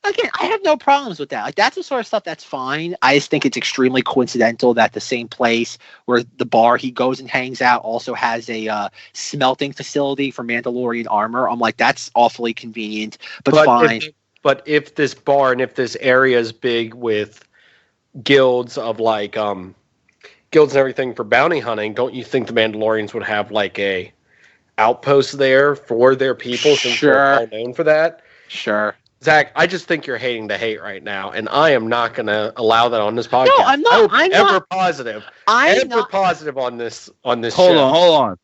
Again, I have no problems with that. Like, that's the sort of stuff that's fine. I just think it's extremely coincidental that the same place where the bar he goes and hangs out also has a smelting facility for Mandalorian armor. I'm like, that's awfully convenient, but fine. If this bar and if this area is big with guilds of like guilds and everything for bounty hunting, don't you think the Mandalorians would have like a outpost there for their people since they're all known for that? Sure. Zach, I just think you're hating the hate right now, and I am not going to allow that on this podcast. No, I'm not. I'm ever not. positive. I'm not positive on this. Hold show. on.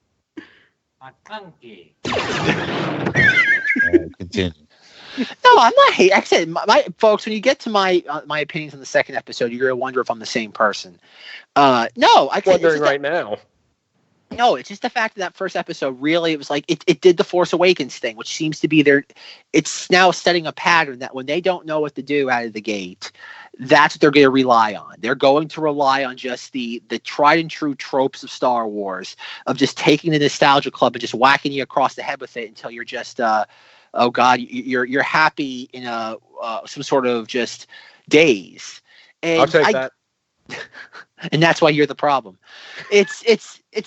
McClunky. Continue. No, I'm not hating. Like I said, my folks, when you get to my opinions on the second episode, you're gonna wonder if I'm the same person. No, I'm wondering right now. No, it's just the fact that first episode really, it was like it did the Force Awakens thing, which seems to be it's now setting a pattern that when they don't know what to do out of the gate, that's what they're going to rely on. They're going to rely on just the tried and true tropes of Star Wars, of just taking the nostalgia club and just whacking you across the head with it until you're just oh God, you're happy in some sort of just daze. And I'll take that. And that's why you're the problem. It's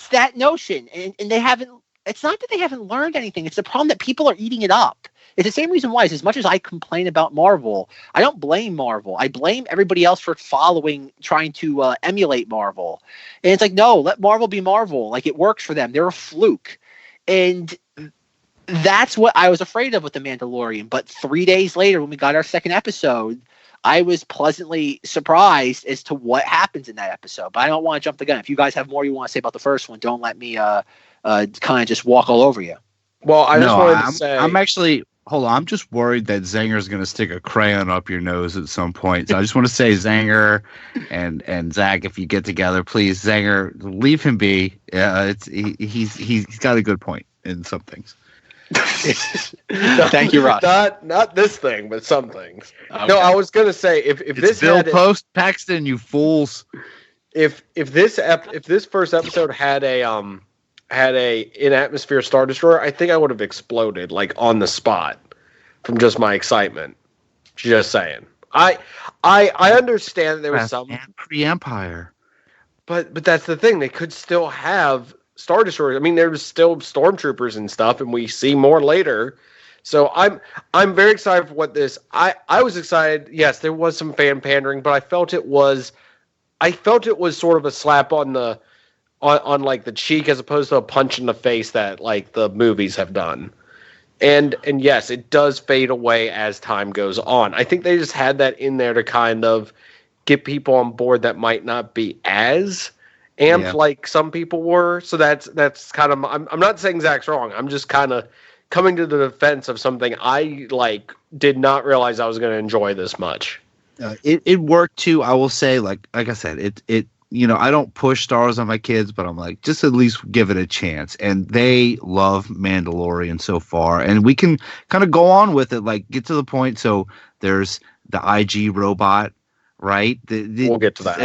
that notion, and they haven't. It's not that they haven't learned anything. It's the problem that people are eating it up. It's the same reason why, as much as I complain about Marvel, I don't blame Marvel. I blame everybody else for trying to emulate Marvel. And it's like, no, let Marvel be Marvel. Like, it works for them. They're a fluke, and that's what I was afraid of with The Mandalorian. But 3 days later, when we got our second episode, I was pleasantly surprised as to what happens in that episode. But I don't want to jump the gun. If you guys have more you want to say about the first one, don't let me kind of just walk all over you. Well, I just wanted to say... I'm actually... Hold on. I'm just worried that Zenger is going to stick a crayon up your nose at some point. So I just want to say, Zenger and Zack, if you get together, please, Zenger, leave him be. He's got a good point in some things. Thank you, Rus. Not this thing, but some things. Okay. No, I was gonna say if It's this Bill had Post Paxton, you fools. If this first episode had a in atmosphere Star Destroyer, I think I would have exploded like on the spot from just my excitement. Just saying. I understand that there was some pre-Empire, but that's the thing. They could still have Star Destroyers. I mean, there's still stormtroopers and stuff, and we see more later. So I'm very excited for what this. I was excited. Yes, there was some fan pandering, but I felt it was sort of a slap on the on like the cheek as opposed to a punch in the face that like the movies have done. And yes, it does fade away as time goes on. I think they just had that in there to kind of get people on board that might not be as amped like some people were. So that's kind of, I'm not saying Zach's wrong. I'm just kind of coming to the defense of something I like did not realize I was going to enjoy this much. It worked too. I will say, like I said, it I don't push Star Wars on my kids, but I'm like, just at least give it a chance. And they love Mandalorian so far, and we can kind of go on with it, like get to the point. So there's the IG robot, right? We'll get to that.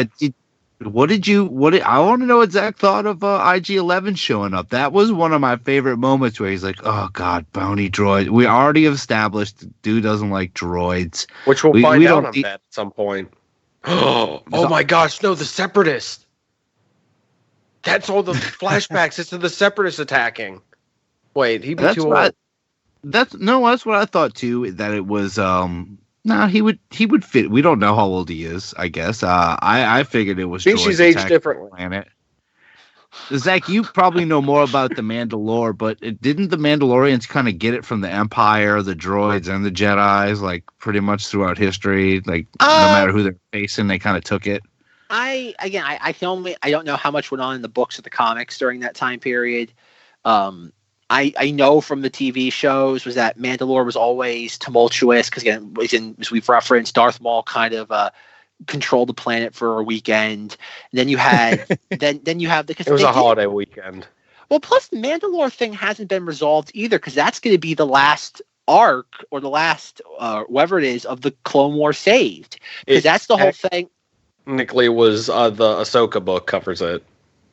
I want to know what Zack thought of IG-11 showing up. That was one of my favorite moments where he's like, oh God, bounty droid. We already have established the dude doesn't like droids. Which we'll find out on that at some point. Oh my gosh, no, the Separatists. That's all the flashbacks. It's to the Separatists attacking. Wait, he'd be too old. That's what I thought too, that it was he would fit. We don't know how old he is, I guess. I figured it was species aged differently. Planet. Zack, you probably know more about the Mandalore, but didn't the Mandalorians kind of get it from the Empire, the droids, and the Jedis, like pretty much throughout history? Like no matter who they're facing, they kind of took it. I don't know how much went on in the books or the comics during that time period. I know from the TV shows was that Mandalore was always tumultuous because again, as we've referenced, Darth Maul kind of controlled the planet for a weekend. And then you had then you have it was a holiday weekend. Well, plus the Mandalore thing hasn't been resolved either, because that's going to be the last arc or the last whatever it is of the Clone Wars saved, because that's the whole thing. Technically, was the Ahsoka book covers it.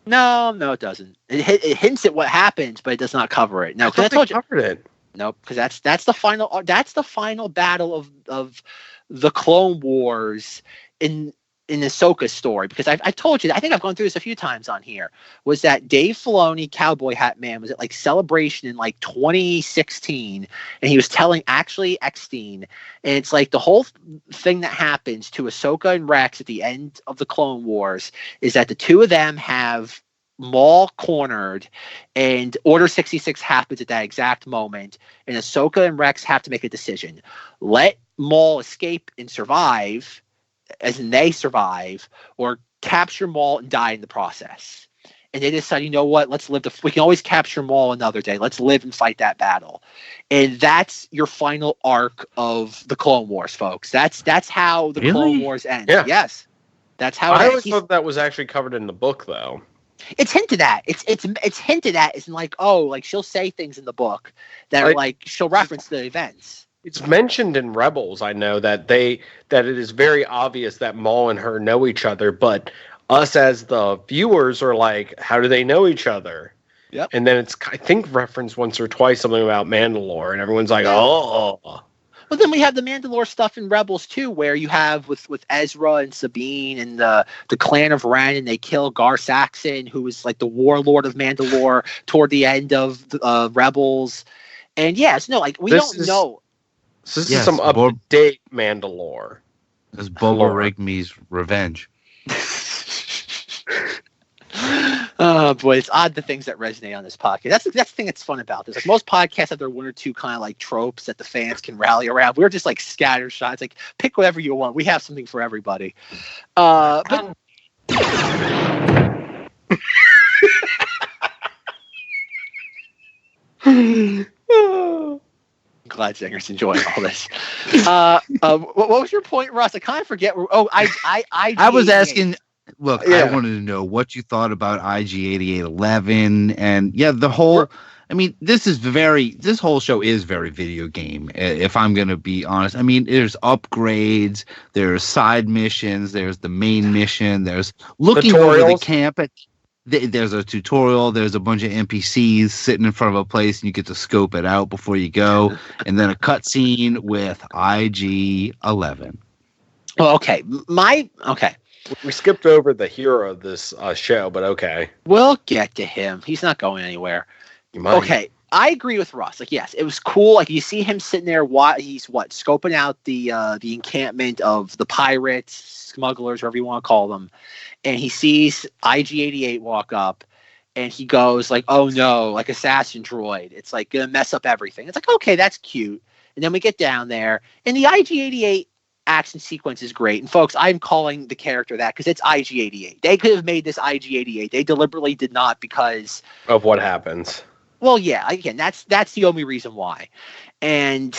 No, it doesn't. It hints at what happens, but it does not cover it. No, because I told you covered it. Nope, because that's the final. That's the final battle of the Clone Wars in Ahsoka's story. Because I told you, I think I've gone through this a few times on here. Was that Dave Filoni, Cowboy Hat Man, was at like Celebration in like 2016, and he was telling actually Eckstein, and it's like the whole thing that happens to Ahsoka and Rex at the end of the Clone Wars is that the two of them have Maul cornered, and Order 66 happens at that exact moment, and Ahsoka and Rex have to make a decision: let Maul escape and survive, as in they survive, or capture Maul and die in the process. And they decide, you know what? Let's live. We can always capture Maul another day. Let's live and fight that battle. And that's your final arc of the Clone Wars, folks. That's how the Clone Wars ends. Yeah. Yes, that's how. I always thought that was actually covered in the book, though. It's hinted at. It's hinted at. It's like, oh, like she'll say things in the book that are like she'll reference the events. It's mentioned in Rebels. I know that it is very obvious that Maul and her know each other, but us as the viewers are like, how do they know each other? Yep. And then it's, I think, referenced once or twice something about Mandalore, and everyone's like, oh. Well, then we have the Mandalore stuff in Rebels too, where you have with Ezra and Sabine and the clan of Ren, and they kill Gar Saxon, who was like the warlord of Mandalore toward the end of Rebels. And yes, no, like we don't know. So this is some up-to-date Mandalore. This is Boba Rigby's revenge. Oh boy, it's odd the things that resonate on this podcast. That's the thing that's fun about this. Like most podcasts have their one or two kind of like tropes that the fans can rally around. We're just like scattershot. It's like pick whatever you want. We have something for everybody. But glad Zenger's enjoying all this. What was your point, Russ? I kind of forget. I was asking. Look, I wanted to know what you thought about IG-8811, and the whole. I mean, this whole show is very video game. If I'm going to be honest, I mean, there's upgrades, there's side missions, there's the main mission, there's looking over the camp at. There's a tutorial. There's a bunch of NPCs sitting in front of a place, and you get to scope it out before you go. And then a cutscene with IG-11. Well, okay. We skipped over the hero of this show, but okay. We'll get to him. He's not going anywhere. You might. Okay. I agree with Russ. Like, yes, it was cool. Like, you see him sitting there. He's scoping out the encampment of the pirates, smugglers, whatever you want to call them. And he sees IG-88 walk up, and he goes like, "Oh no, like assassin droid. It's like gonna mess up everything." It's like, okay, that's cute. And then we get down there, and the IG-88 action sequence is great. And folks, I'm calling the character that because it's IG-88. They could have made this IG-88. They deliberately did not because of what happens. Well, yeah, again, that's the only reason why. And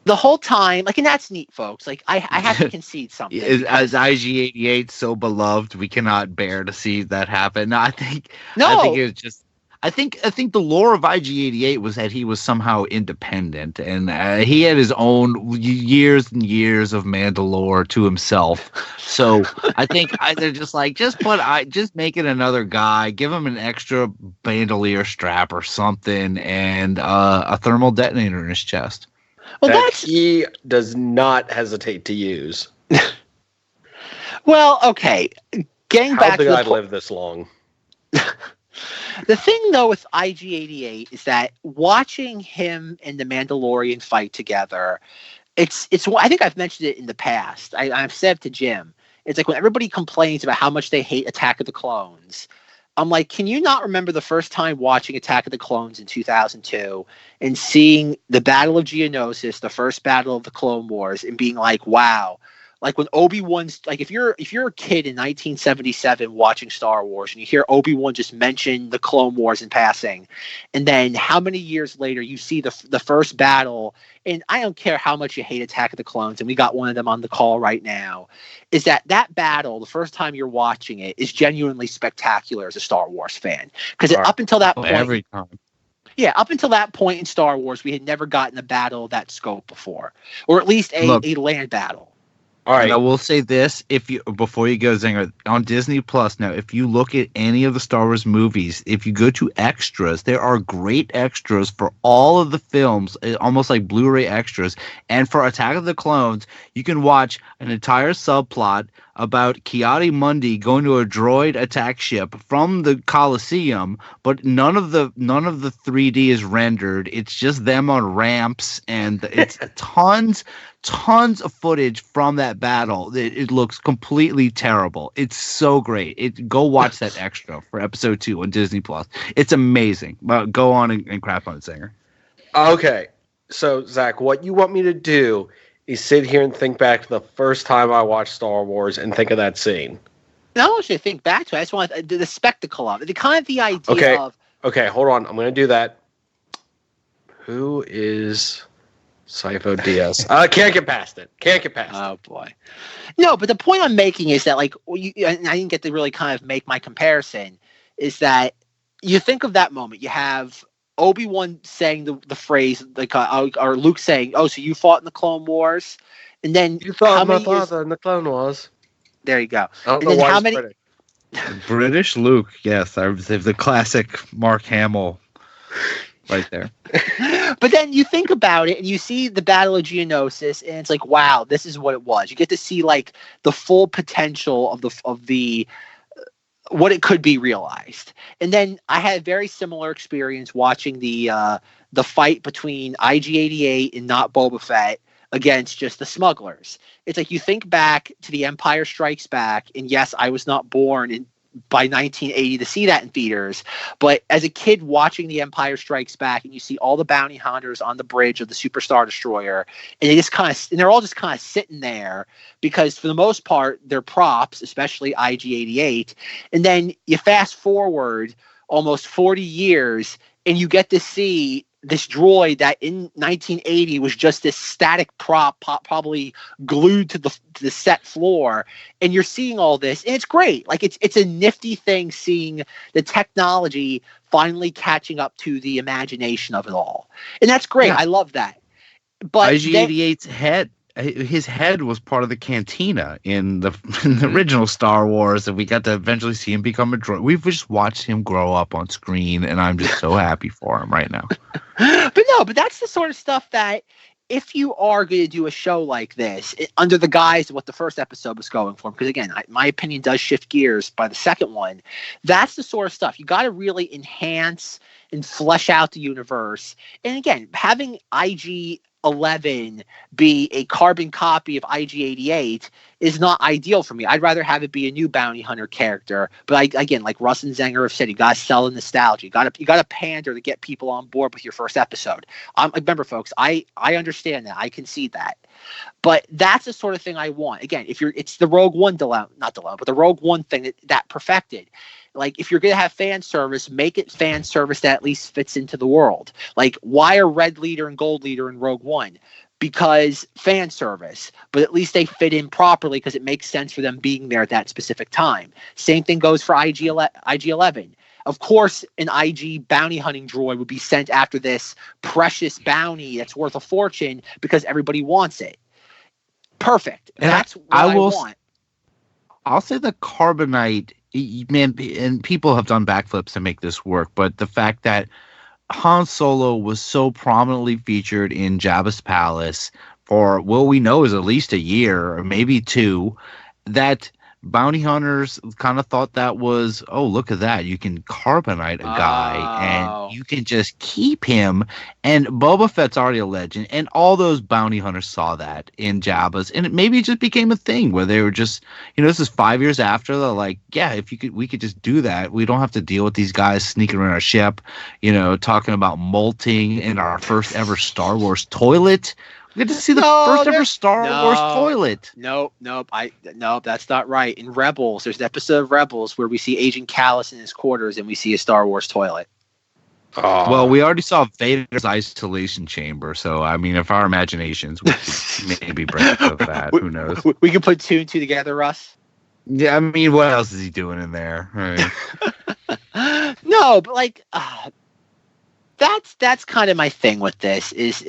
the whole time, like, and that's neat, folks. Like, I have to concede something. As IG-88 so beloved, we cannot bear to see that happen. No, I think it was just. I think the lore of IG-88 was that he was somehow independent, and he had his own years and years of Mandalore to himself. So I think they're just like, just make it another guy, give him an extra bandolier strap or something, and a thermal detonator in his chest. Well, that he does not hesitate to use. Well, okay. Getting back to I'd live this long. The thing, though, with IG-88 is that watching him and the Mandalorian fight together, it's. I think I've mentioned it in the past. I've said it to Jim. It's like when everybody complains about how much they hate Attack of the Clones, I'm like, can you not remember the first time watching Attack of the Clones in 2002 and seeing the Battle of Geonosis, the first battle of the Clone Wars, and being like, wow. Like when Obi-Wan's, like if you're a kid in 1977 watching Star Wars and you hear Obi-Wan just mention the Clone Wars in passing, and then how many years later you see the first battle, and I don't care how much you hate Attack of the Clones, and we got one of them on the call right now, is that battle, the first time you're watching it, is genuinely spectacular as a Star Wars fan. Because up until that point, every time. Yeah, up until that point in Star Wars, we had never gotten a battle of that scope before, or at least a land battle. All right. And I will say this: before you go, Zenger, on Disney Plus now, if you look at any of the Star Wars movies, if you go to extras, there are great extras for all of the films, almost like Blu-ray extras. And for Attack of the Clones, you can watch an entire subplot about Ki-Adi-Mundi going to a droid attack ship from the Coliseum, but none of the 3D is rendered. It's just them on ramps, and it's tons of footage from that battle. It looks completely terrible. It's so great. Go watch that extra for episode 2 on Disney Plus. It's amazing. Well, go on and crap on it, Zenger. Okay. So, Zach, what you want me to do is sit here and think back to the first time I watched Star Wars and think of that scene. No, I want you to think back to it. I just want the spectacle of it. The idea of... Okay, hold on. I'm going to do that. Who is Sifo DS? Can't get past it. Oh, boy. No, but the point I'm making is that, like, and I didn't get to really kind of make my comparison, is that you think of that moment. You have Obi-Wan saying the phrase, like, or Luke saying, "Oh, so you fought in the Clone Wars?" And then You fought my father in the Clone Wars. There you go. I don't And know then why how it's many? British. British Luke, yes, the classic Mark Hamill, right there. But then you think about it, and you see the Battle of Geonosis, and it's like, wow, this is what it was. You get to see like the full potential of the what it could be realized. And then I had a very similar experience watching the fight between IG-88 and not Boba Fett against just the smugglers. It's like you think back to The Empire Strikes Back, and yes, I was not born by 1980 to see that in theaters, but as a kid watching The Empire Strikes Back, and you see all the bounty hunters on the bridge of the Super Star Destroyer, and they're all just kind of sitting there because for the most part they're props, especially IG-88, and then you fast forward almost 40 years and you get to see this droid that in 1980 was just this static prop, probably glued to the set floor, and you're seeing all this, and it's great. Like it's a nifty thing seeing the technology finally catching up to the imagination of it all, and that's great. Yeah. I love that. But IG-88's head. His head was part of the cantina in the original Star Wars, and we got to eventually see him become a droid. We've just watched him grow up on screen, and I'm just so happy for him right now. But that's the sort of stuff that if you are going to do a show like this, under the guise of what the first episode was going for, because again, my opinion does shift gears by the second one, that's the sort of stuff. You got to really enhance and flesh out the universe. And again, having IG-11 be a carbon copy of IG-88 is not ideal for me. I'd rather have it be a new bounty hunter character. But again, like Rus and Zenger have said, you got to sell the nostalgia. You got to pander to get people on board with your first episode. Remember, folks, I understand that. I concede that. But that's the sort of thing I want. Again, it's the Rogue One dilemma, not dilemma, but the Rogue One thing that perfected. Like, if you're going to have fan service, make it fan service that at least fits into the world. Like, why are Red Leader and Gold Leader in Rogue One? Because fan service, but at least they fit in properly because it makes sense for them being there at that specific time. Same thing goes for IG-11. Of course, an IG bounty hunting droid would be sent after this precious bounty that's worth a fortune because everybody wants it. Perfect. And that's what I want. I'll say the Carbonite, man, and people have done backflips to make this work, but the fact that Han Solo was so prominently featured in Jabba's palace for what we know is at least a year or maybe 2, that bounty hunters kind of thought that was, oh, look at that, you can carbonite a guy and you can just keep him, and Boba Fett's already a legend, and all those bounty hunters saw that in Jabba's, and maybe it just became a thing where they were just, this is 5 years after, they're like, yeah, we could just do that, we don't have to deal with these guys sneaking around our ship, talking about molting in our first ever Star Wars toilet. We get to see the first ever Star Wars toilet. Nope, that's not right. In Rebels, there's an episode of Rebels where we see Agent Callus in his quarters and we see a Star Wars toilet. Well, we already saw Vader's isolation chamber, so I mean, if our imaginations, we could maybe bring up that. Who knows? We can put 2 and 2 together, Russ. Yeah, I mean, what else is he doing in there? No, but like, that's kind of my thing with this. Is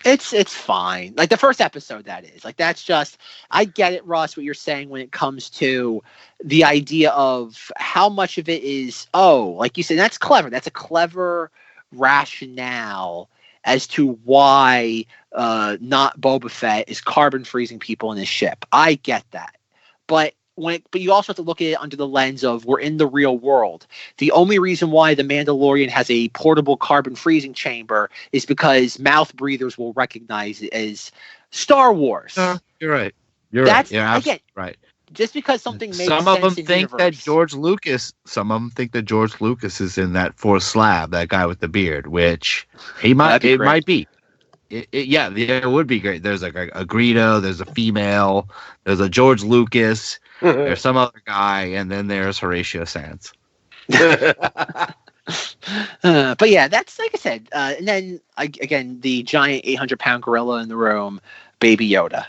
it's fine. Like the first episode, that is. Like that's just, I get it, Russ, what you're saying when it comes to the idea of how much of it is, like you said, that's clever. That's a clever rationale as to why not Boba Fett is carbon freezing people in his ship. I get that. But you also have to look at it under the lens of we're in the real world. The only reason why the Mandalorian has a portable carbon freezing chamber is because mouth breathers will recognize it as Star Wars. You're right. That's You're again right. Just because something makes some sense of them in think universe. that George Lucas is in that fourth slab, that guy with the beard, which he might. It might be. It would be great. There's like a Greedo, there's a female, there's a George Lucas, there's some other guy, and then there's Horatio Sands. But yeah, that's like I said. And then again, the giant 800-pound gorilla in the room, Baby Yoda.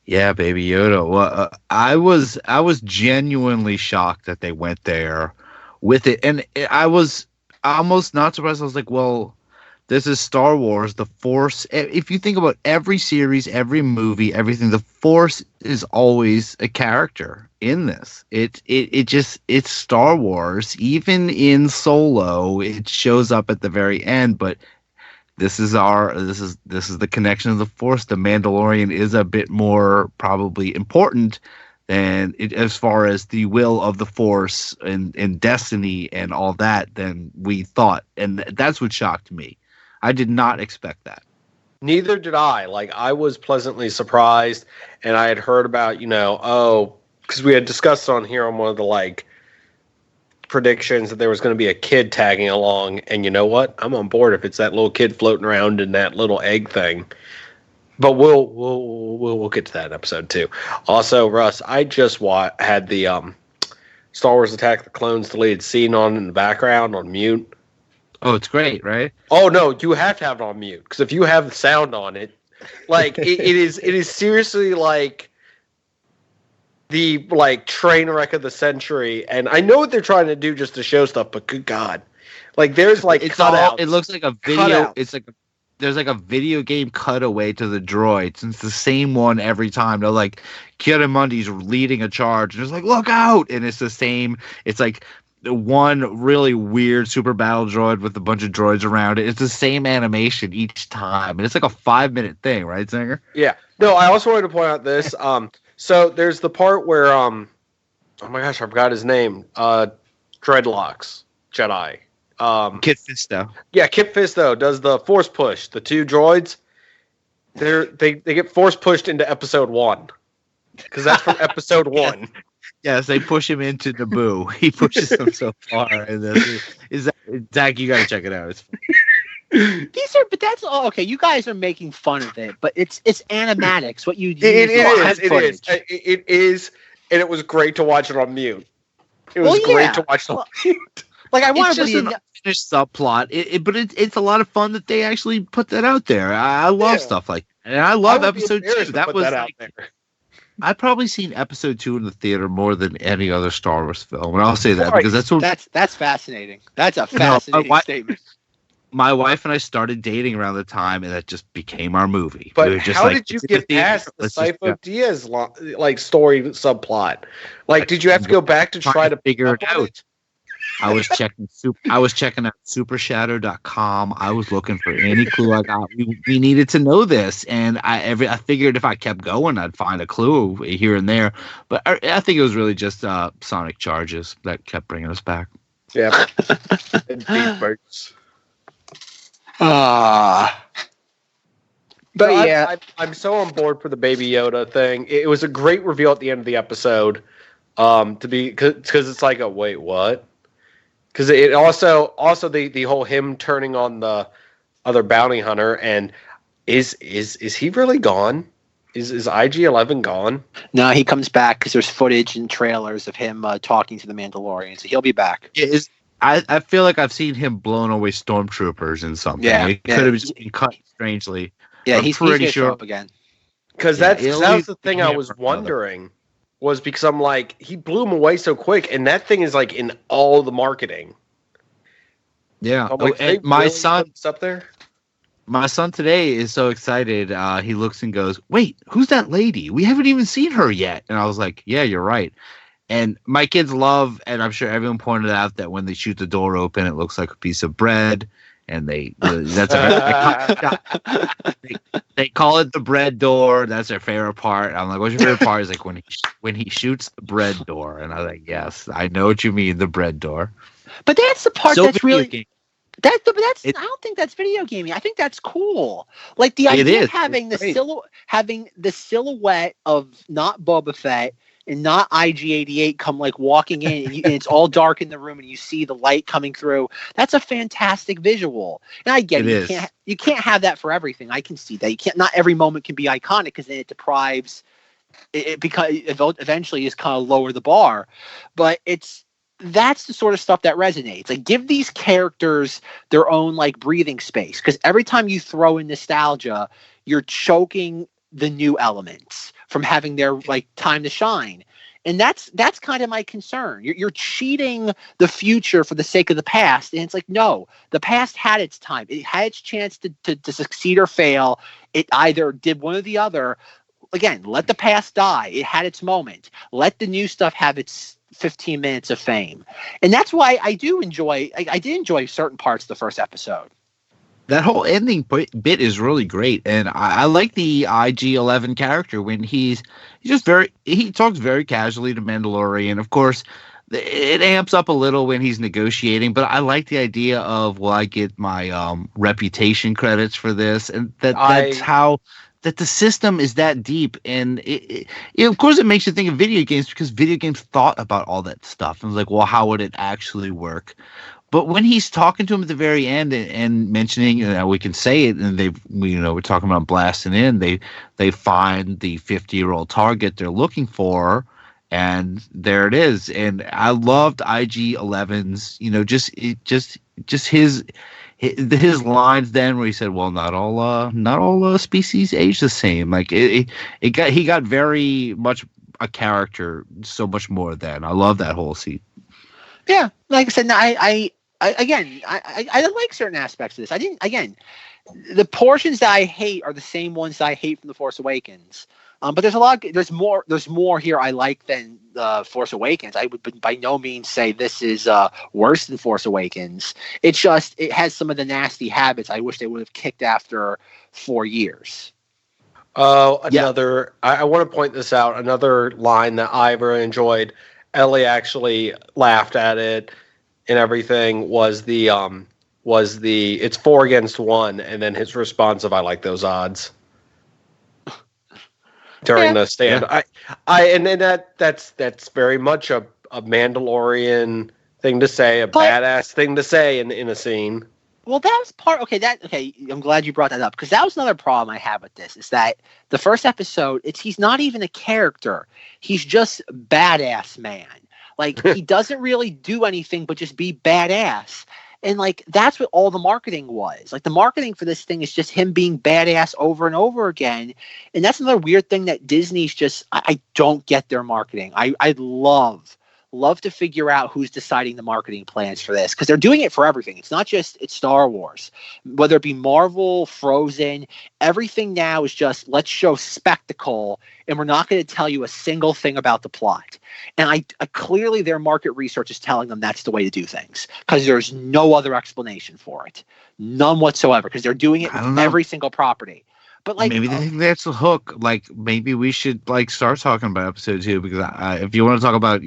Yeah, Baby Yoda. Well, I was genuinely shocked that they went there with it, and I was almost not surprised. I was like, well, this is Star Wars. The Force. If you think about every series, every movie, everything, the Force is always a character in this. It's Star Wars. Even in Solo, it shows up at the very end. But this is the connection of the Force. The Mandalorian is a bit more probably important than as far as the will of the Force and destiny and all that than we thought, and that's what shocked me. I did not expect that. Neither did I. Like, I was pleasantly surprised, and I had heard about, because we had discussed on here on one of the, predictions that there was going to be a kid tagging along, and you know what? I'm on board if it's that little kid floating around in that little egg thing. But we'll get to that in episode 2. Also, Russ, I just had the Star Wars Attack of the Clones deleted scene on in the background on mute. Oh, it's great, right? Oh no, you have to have it on mute because if you have the sound on it, it is seriously like the train wreck of the century. And I know what they're trying to do just to show stuff, but good God, there's cutouts. It looks like a video. It's like there's like a video game cutaway to the droids, and it's the same one every time. They're like Cinemoddities leading a charge, and it's like look out, and it's the same. It's like one really weird super battle droid with a bunch of droids around it. It's the same animation each time, and it's like a 5-minute thing, right, Zenger? Yeah. No, I also wanted to point out this. So there's the part where oh my gosh, I forgot his name. Dreadlocks Jedi. Kit Fisto. Yeah, Kit Fisto does the force push. The 2 droids, they get force pushed into episode 1 because that's from episode 1. Yes, they push him into Naboo. He pushes them so far. And Zack, you gotta check it out. It's funny. But that's all okay. You guys are making fun of it, but it's animatics. What you use It is, and it was great to watch it on mute. It was great to watch it on mute. Like I want It's to just an unfinished subplot, but it's a lot of fun that they actually put that out there. I love stuff like that. And I love episode 2. That was I've probably seen episode 2 in the theater more than any other Star Wars film, and I'll say that because that's fascinating. That's a fascinating statement. My wife and I started dating around the time, and that just became our movie. But we were just how did you get past the Sifo Dyas story subplot? Did you have to go back to try to figure it out? I was checking out supershadow.com. I was looking for any clue I got. We needed to know this, and I figured if I kept going, I'd find a clue here and there. But I think it was really just sonic charges that kept bringing us back. Yeah, and beef burgers. But yeah, I'm so on board for the Baby Yoda thing. It was a great reveal at the end of the episode. Because it's like wait, what? Because it also the whole him turning on the other bounty hunter, and is he really gone? Is IG-11 gone? No, he comes back because there's footage and trailers of him talking to the Mandalorian, so he'll be back. I feel like I've seen him blown away stormtroopers in something. Yeah, it could have been cut strangely. Yeah, I'm he's pretty sure sure up again. Because that was the thing I was wondering. Was because I'm like, he blew him away so quick, and that thing is in all the marketing. Yeah. I'm like, and they really put this up there. My son today is so excited. He looks and goes, "Wait, who's that lady? We haven't even seen her yet." And I was like, "Yeah, you're right." And my kids love, and I'm sure everyone pointed out that when they shoot the door open, it looks like a piece of bread. And they call it the bread door. That's their favorite part. I'm like, "What's your favorite part?" He's like, when he shoots the bread door. And I was like, "Yes, I know what you mean, the bread door." But that's the part So that's video really game. I don't think that's video gaming. I think that's cool. Like the idea is. of having It's the great. having the silhouette of not Boba Fett and not IG-88 come like walking in, and it's all dark in the room, and you see the light coming through. That's a fantastic visual. And I get It it. is. You can't have that for everything. I can see that. You can't. Not every moment can be iconic because then it deprives. It because eventually is kind of lower the bar, but that's the sort of stuff that resonates. Like, give these characters their own like breathing space, because every time you throw in nostalgia, you're choking the new elements from having their like time to shine. And that's kind of my concern. You're cheating the future for the sake of the past. And it's like, no, the past had its time. It had its chance to succeed or fail. It either did one or the other. Again, let the past die. It had its moment. Let the new stuff have its 15 minutes of fame. And that's why I did enjoy certain parts of the first episode. That whole ending bit is really great, and I like the IG-11 character when he talks very casually to Mandalorian. Of course, it amps up a little when he's negotiating, but I like the idea of, well, I get my reputation credits for this, and that's how that the system is that deep. And of course, it makes you think of video games because video games thought about all that stuff. And it's like, well, how would it actually work? But when he's talking to him at the very end and mentioning, we can say it, and we're talking about blasting in. They find the 50-year-old target they're looking for, and there it is. And I loved IG-11's, just his lines then where he said, "Well, not all species age the same." Like he got very much a character, so much more than. I love that whole scene. Yeah, like I said, I like certain aspects of this. The portions that I hate are the same ones that I hate from The Force Awakens. But there's more here I like than The Force Awakens. I would by no means say this is worse than Force Awakens. It's just, it has some of the nasty habits I wish they would have kicked after 4 years. Oh, another. Yeah. I want to point this out. Another line that I really enjoyed. Ellie actually laughed at it and everything. Was the it's 4 against 1, and then his response of, "I like those odds." During the stand, yeah. That's very much a Mandalorian thing to say, a badass thing to say in a scene. Well, that was part. Okay, I'm glad you brought that up, because that was another problem I have with this. Is that the first episode? He's not even a character. He's just badass man. Like, he doesn't really do anything but just be badass. And like, that's what all the marketing was. Like, the marketing for this thing is just him being badass over and over again. And that's another weird thing that Disney's just, I don't get their marketing. I'd love to figure out who's deciding the marketing plans for this, because they're doing it for everything. It's not just, it's Star Wars, whether it be Marvel, Frozen, everything now is just, let's show spectacle, and we're not going to tell you a single thing about the plot. And I clearly their market research is telling them that's the way to do things, because there's no other explanation for it. None whatsoever, because they're doing it with every single property. But like, maybe they think that's a hook. Like, maybe we should like start talking about episode 2, because if you want to talk about,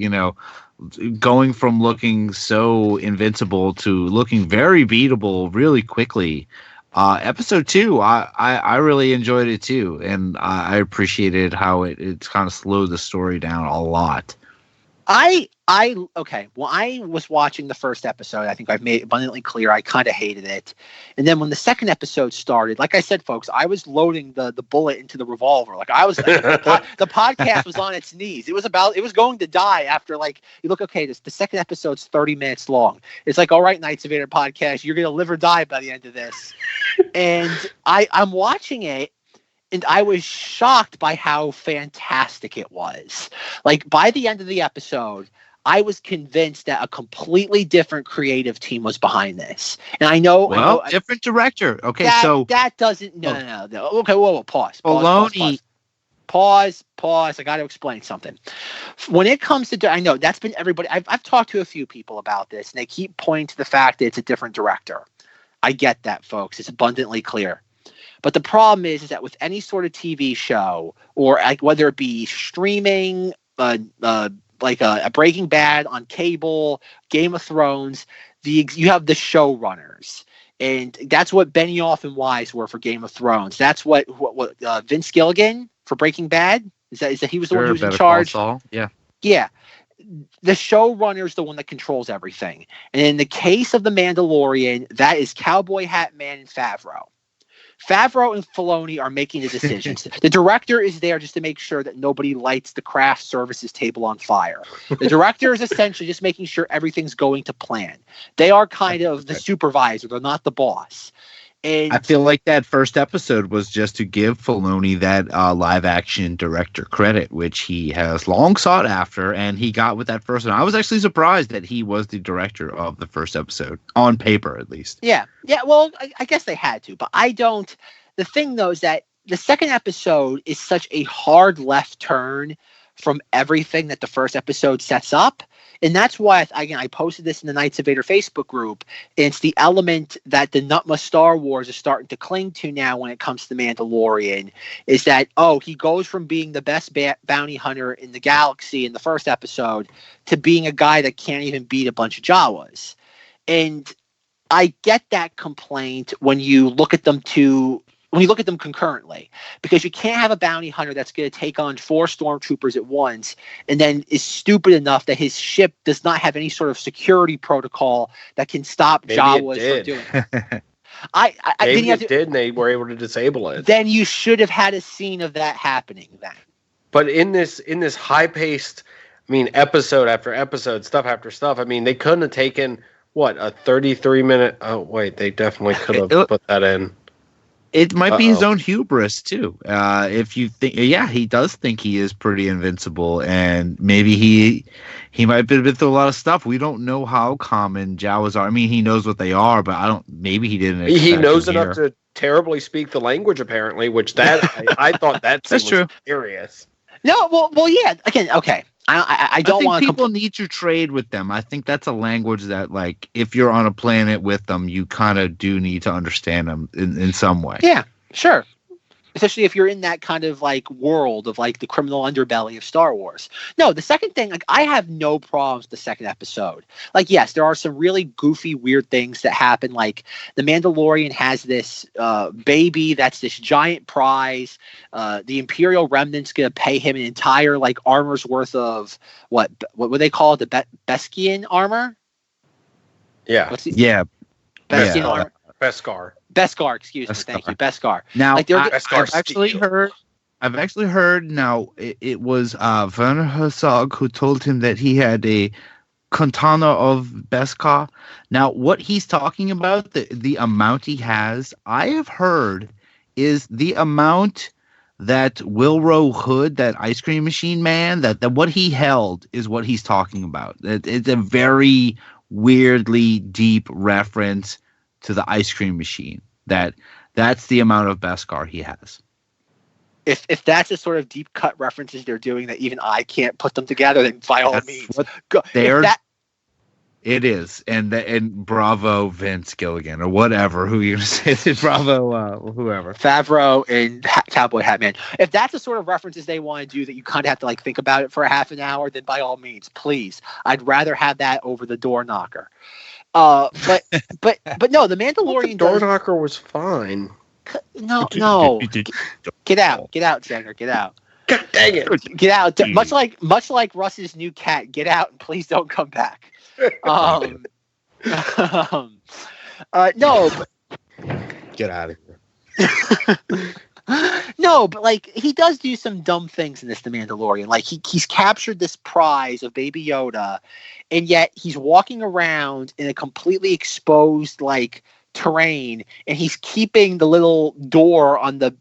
going from looking so invincible to looking very beatable really quickly, episode 2, I really enjoyed it too, and I appreciated how it's kind of slowed the story down a lot. Okay. Well, I was watching the first episode. I think I've made it abundantly clear I kind of hated it. And then when the second episode started, like I said, folks, I was loading the bullet into the revolver. Like, I was, the podcast was on its knees. It was going to die after, like, you look, okay, the second episode's 30 minutes long. It's like, all right, Knights of Vader podcast, you're going to live or die by the end of this. And I'm watching it. And I was shocked by how fantastic it was. Like, by the end of the episode, I was convinced that a completely different creative team was behind this. And I know, different director. Okay, that doesn't. No. Okay, whoa, pause. Pause. I got to explain something. When it comes to, I know that's been everybody. I've talked to a few people about this, and they keep pointing to the fact that it's a different director. I get that, folks. It's abundantly clear. But the problem is that with any sort of TV show, or like whether it be streaming, like a Breaking Bad on cable, Game of Thrones, you have the showrunners. And that's what Benioff and Wise were for Game of Thrones. That's what Vince Gilligan for Breaking Bad? Is that he was the one who was in charge? Yeah. Yeah. The showrunner is the one that controls everything. And in the case of The Mandalorian, that is Cowboy Hat Man and Favreau. Favreau and Filoni are making the decisions. The director is there just to make sure that nobody lights the craft services table on fire. The director is essentially just making sure everything's going to plan. They are kind of the supervisor. They're not the boss. And I feel like that first episode was just to give Filoni that live action director credit, which he has long sought after, and he got with that first one. I was actually surprised that he was the director of the first episode, on paper at least. Yeah. Well, I guess they had to, but I don't. The thing though is that the second episode is such a hard left turn from everything that the first episode sets up. And that's why, I posted this in the Knights of Vader Facebook group. It's the element that the Nutma Star Wars is starting to cling to now when it comes to The Mandalorian, is that, he goes from being the best bounty hunter in the galaxy in the first episode to being a guy that can't even beat a bunch of Jawas. And I get that complaint when you look at them concurrently, because you can't have a bounty hunter that's going to take on 4 stormtroopers at once and then is stupid enough that his ship does not have any sort of security protocol that can stop Jawas from doing it. Maybe it did, and they were able to disable it. Then you should have had a scene of that happening then. But in this high-paced, episode after episode, stuff after stuff, they couldn't have taken, a 33-minute... Oh, wait, they definitely could have put that in. It might be his own hubris too. If you think, he does think he is pretty invincible, and maybe he might have been through a lot of stuff. We don't know how common Jawas are. He knows what they are, but maybe he didn't. He knows enough to terribly speak the language, apparently. Which I thought that's true. Serious. No, well, yeah. Again, okay. I don't want people need to trade with them. I think that's a language that, like, if you're on a planet with them, you kind of do need to understand them in some way. Yeah, sure. Especially if you're in that kind of like world of like the criminal underbelly of Star Wars. No, the second thing, like, I have no problems with the second episode. Like, yes, there are some really goofy, weird things that happen. Like, the Mandalorian has this baby that's this giant prize. The Imperial Remnant's going to pay him an entire like armor's worth of what would they call it? The Beskian armor? Yeah. Beskian armor. Beskar, excuse me. Thank you, Beskar. Now, like, I've actually heard. Now, it was Werner Herzog who told him that he had a katana of Beskar. Now, what he's talking about, the amount he has, I have heard, is the amount that Wilro Hood, that ice cream machine man, that what he held is what he's talking about. It's a very weirdly deep reference to the ice cream machine. That's the amount of Beskar he has. If that's the sort of deep cut references they're doing that even I can't put them together, then by all means, go. It is, and bravo Vince Gilligan or whatever. Who you're gonna say? Bravo, whoever. Favreau and Cowboy Hat Man. If that's the sort of references they want to do that you kind of have to like think about it for a half an hour, then by all means, please. I'd rather have that over the door knocker. But no, the Mandalorian door knocker was fine. No. Get out, Zenger, get out. God dang it. Get out. Much like Russ's new cat, get out and please don't come back. No, but get out of here. No, but like he does do some dumb things in this The Mandalorian. Like he's captured this prize of Baby Yoda, and yet he's walking around in a completely exposed like terrain, and he's keeping the little door on the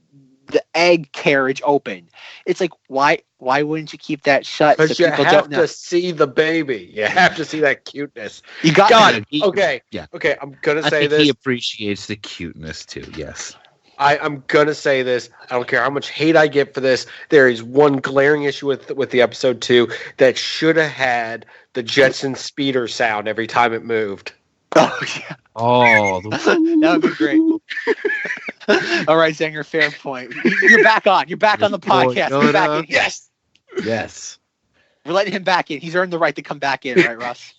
the egg carriage open. It's like, why wouldn't you keep that shut? Because so you people have don't know? to see the baby. You have to see that cuteness. You got God. He- Okay. yeah. Okay. I'm gonna I say think this. he appreciates the cuteness too. Yes. I'm gonna say this. I don't care how much hate I get for this. There is one glaring issue with the episode 2 that should have had the Jetson speeder sound every time it moved. Oh yeah, Oh, that would be great. All right, Zenger, fair point. You're back on. You're back on the podcast. You're back in here. Yes. yes. We're letting him back in. He's earned the right to come back in, right, Russ?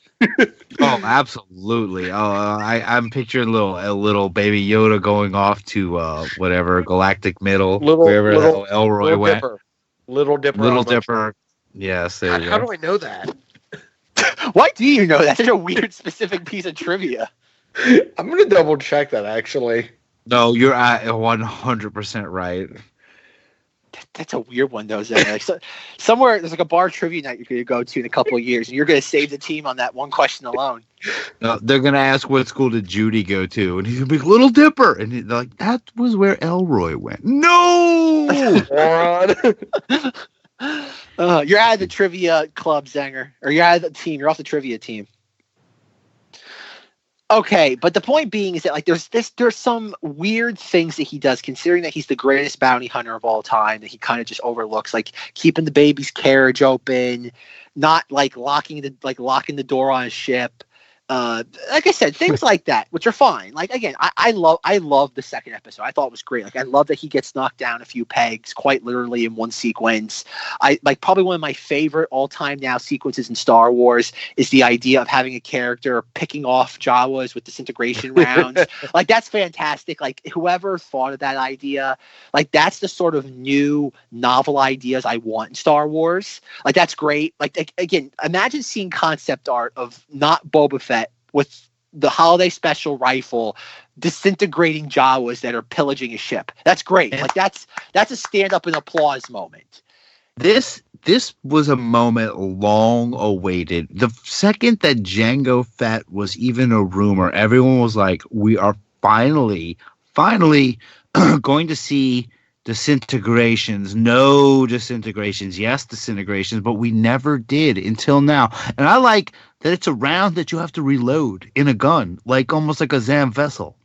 Oh, absolutely. Oh, I'm picturing a little baby Yoda going off to whatever Galactic Middle, wherever the hell Elroy Little went. Dipper. Little Dipper. Little almost. Dipper. Yes, there you How go. do I know that? Why do you know that? Such a weird, specific piece of trivia. I'm gonna double check that actually. No, you're at 100% right. That's a weird one, though, Zenger. Like, somewhere there's like a bar trivia night you're going to go to in a couple of years, and you're going to save the team on that one question alone. No, they're gonna ask what school did Judy go to, and he's gonna be Little Dipper, and they're like, that was where Elroy went. No. You're out of the trivia club, Zenger, or you're out of the team. You're off the trivia team. Okay, but the point being is that like there's some weird things that he does, considering that he's the greatest bounty hunter of all time, that he kind of just overlooks, like keeping the baby's carriage open, not like locking the door on a ship. Like I said, things like that, which are fine. Like again, I love the second episode. I thought it was great. Like I love that he gets knocked down a few pegs, quite literally in one sequence. I like probably one of my favorite all-time now sequences in Star Wars is the idea of having a character picking off Jawas with disintegration rounds. Like that's fantastic. Like whoever thought of that idea, like that's the sort of new novel ideas I want in Star Wars. Like that's great. Like again, imagine seeing concept art of not Boba Fett with the holiday special rifle disintegrating Jawas that are pillaging a ship. That's great. Like that's a stand up and applause moment. This was a moment long awaited. The second that Jango Fett was even a rumor, everyone was like, we are finally going to see disintegrations. No disintegrations. Yes, disintegrations, but we never did until now. And I like that it's a round that you have to reload in a gun, like almost like a Zam vessel.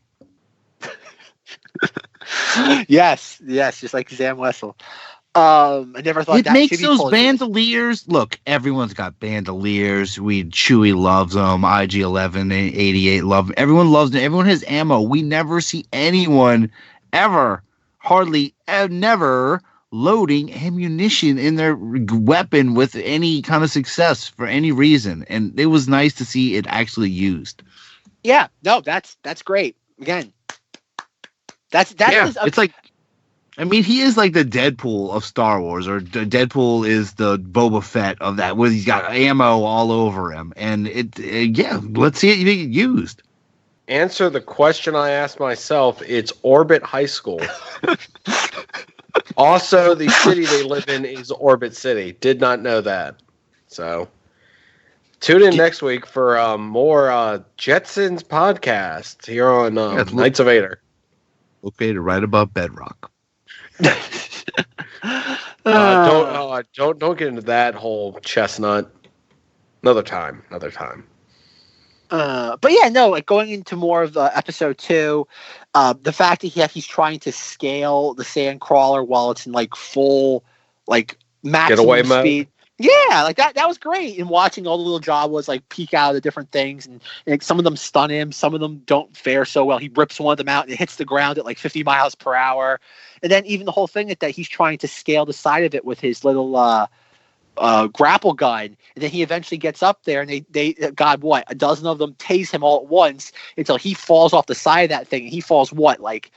yes, just like Zam Wessel. I never thought it that makes should be those pulled. bandoliers. Look, everyone's got bandoliers. Chewie loves them. IG-11, 88 love them. Everyone loves them. Everyone has ammo. We never see anyone ever, hardly never, loading ammunition in their weapon with any kind of success for any reason. And it was nice to see it actually used. Yeah, no, that's great. Again, that's It's like, I mean, he is like the Deadpool of Star Wars, or Deadpool is the Boba Fett of that, where he's got ammo all over him. And let's see it get used. Answer the question I asked myself. It's Orbit High School. Also, the city they live in is Orbit City. Did not know that. So, tune in next week for more Jetsons podcast here on Knights of Vader. Located right above Bedrock. Don't get into that whole chestnut. Another time. But yeah, no, like going into more of episode 2, the fact that he's trying to scale the Sandcrawler while it's in like full, like maximum Getaway mode? speed. Yeah, like that was great. And watching all the little Jawas like peek out of the different things, and like, some of them stun him, some of them don't fare so well. He rips one of them out and it hits the ground at like 50 miles per hour. And then even the whole thing that he's trying to scale the side of it with his little grapple gun, and then he eventually gets up there, and they a dozen of them tase him all at once until he falls off the side of that thing, and he falls like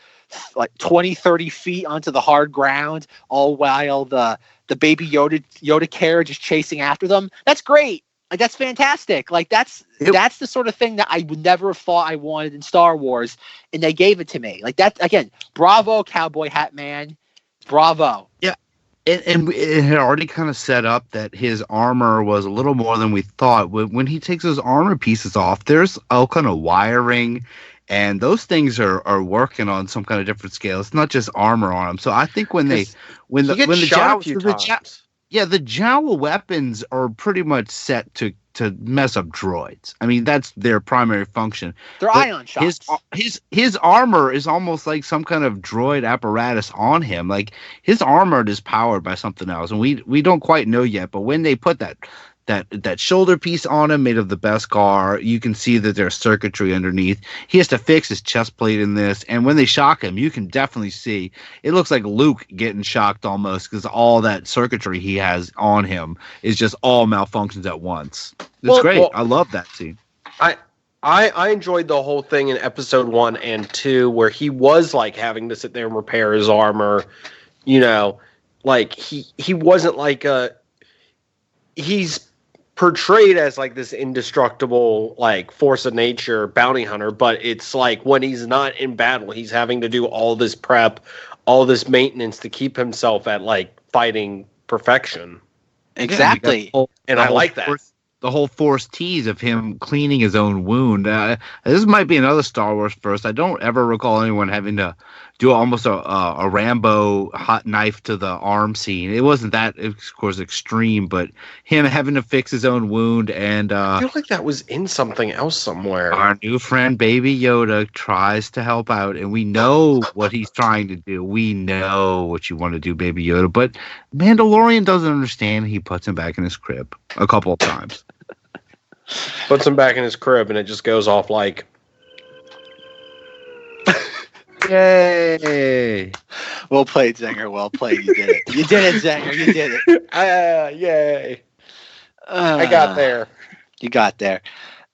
20, 30 feet onto the hard ground, all while the baby Yoda carriage is chasing after them. That's great. Like that's fantastic. Like that's the sort of thing that I would never have thought I wanted in Star Wars, and they gave it to me. Like that again. Bravo, Cowboy Hat Man. Bravo. Yeah. And it had already kind of set up that his armor was a little more than we thought. When he takes his armor pieces off, there's all kind of wiring and those things are working on some kind of different scale. It's not just armor on them. So I think when the shot a few times. the Jawa weapons are pretty much set to mess up droids. I mean, that's their primary function. They're ion shots. His armor is almost like some kind of droid apparatus on him. Like his armor is powered by something else, and we don't quite know yet. But when they put that shoulder piece on him made of the Beskar, you can see that there's circuitry underneath. He has to fix his chest plate in this, and when they shock him, you can definitely see it looks like Luke getting shocked almost, because all that circuitry he has on him is just all malfunctions at once. It's great. Well, I love that scene. I enjoyed the whole thing in episode 1 and 2 where he was like having to sit there and repair his armor. You know, like he wasn't like he's portrayed as like this indestructible like force of nature bounty hunter, but it's like when he's not in battle, he's having to do all this prep, all this maintenance to keep himself at like fighting perfection. Exactly. And I like that. The whole force tease of him cleaning his own wound. This might be another Star Wars first. I don't ever recall anyone having to do almost a Rambo hot knife to the arm scene. It wasn't that, of course, extreme, but him having to fix his own wound. And I feel like that was in something else somewhere. Our new friend Baby Yoda tries to help out, and we know what he's trying to do. We know what you want to do, Baby Yoda. But Mandalorian doesn't understand. He puts him back in his crib a couple of times. Puts him back in his crib, and it just goes off like... Yay! Well played, Zenger. Well played. You did it. You did it, Zenger. You did it. Yay. I got there. You got there.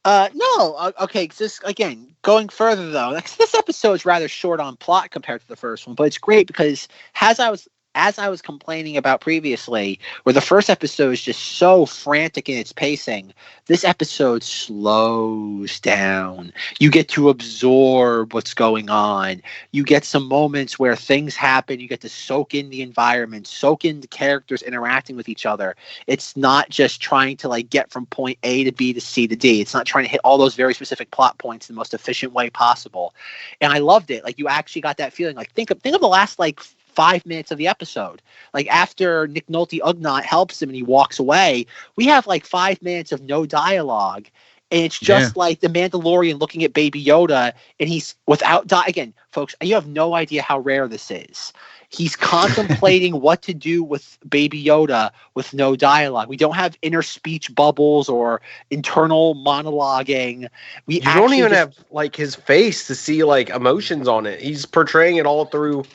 Okay, just again, going further though, this episode is rather short on plot compared to the first one, but it's great because as I was complaining about previously, where the first episode is just so frantic in its pacing, this episode slows down. You get to absorb what's going on. You get some moments where things happen. You get to soak in the environment, soak in the characters interacting with each other. It's not just trying to like get from point A to B to C to D. It's not trying to hit all those very specific plot points in the most efficient way possible. And I loved it. Like you actually got that feeling. Like think of the last like 5 minutes of the episode. Like after Nick Nolte Ugnaught helps him and he walks away, we have like 5 minutes of no dialogue, and it's just like the Mandalorian looking at Baby Yoda, and he's without again, folks, you have no idea how rare this is. He's contemplating what to do with Baby Yoda with no dialogue. We don't have inner speech bubbles or internal monologuing. You don't even have like his face to see like emotions on it. He's portraying it all through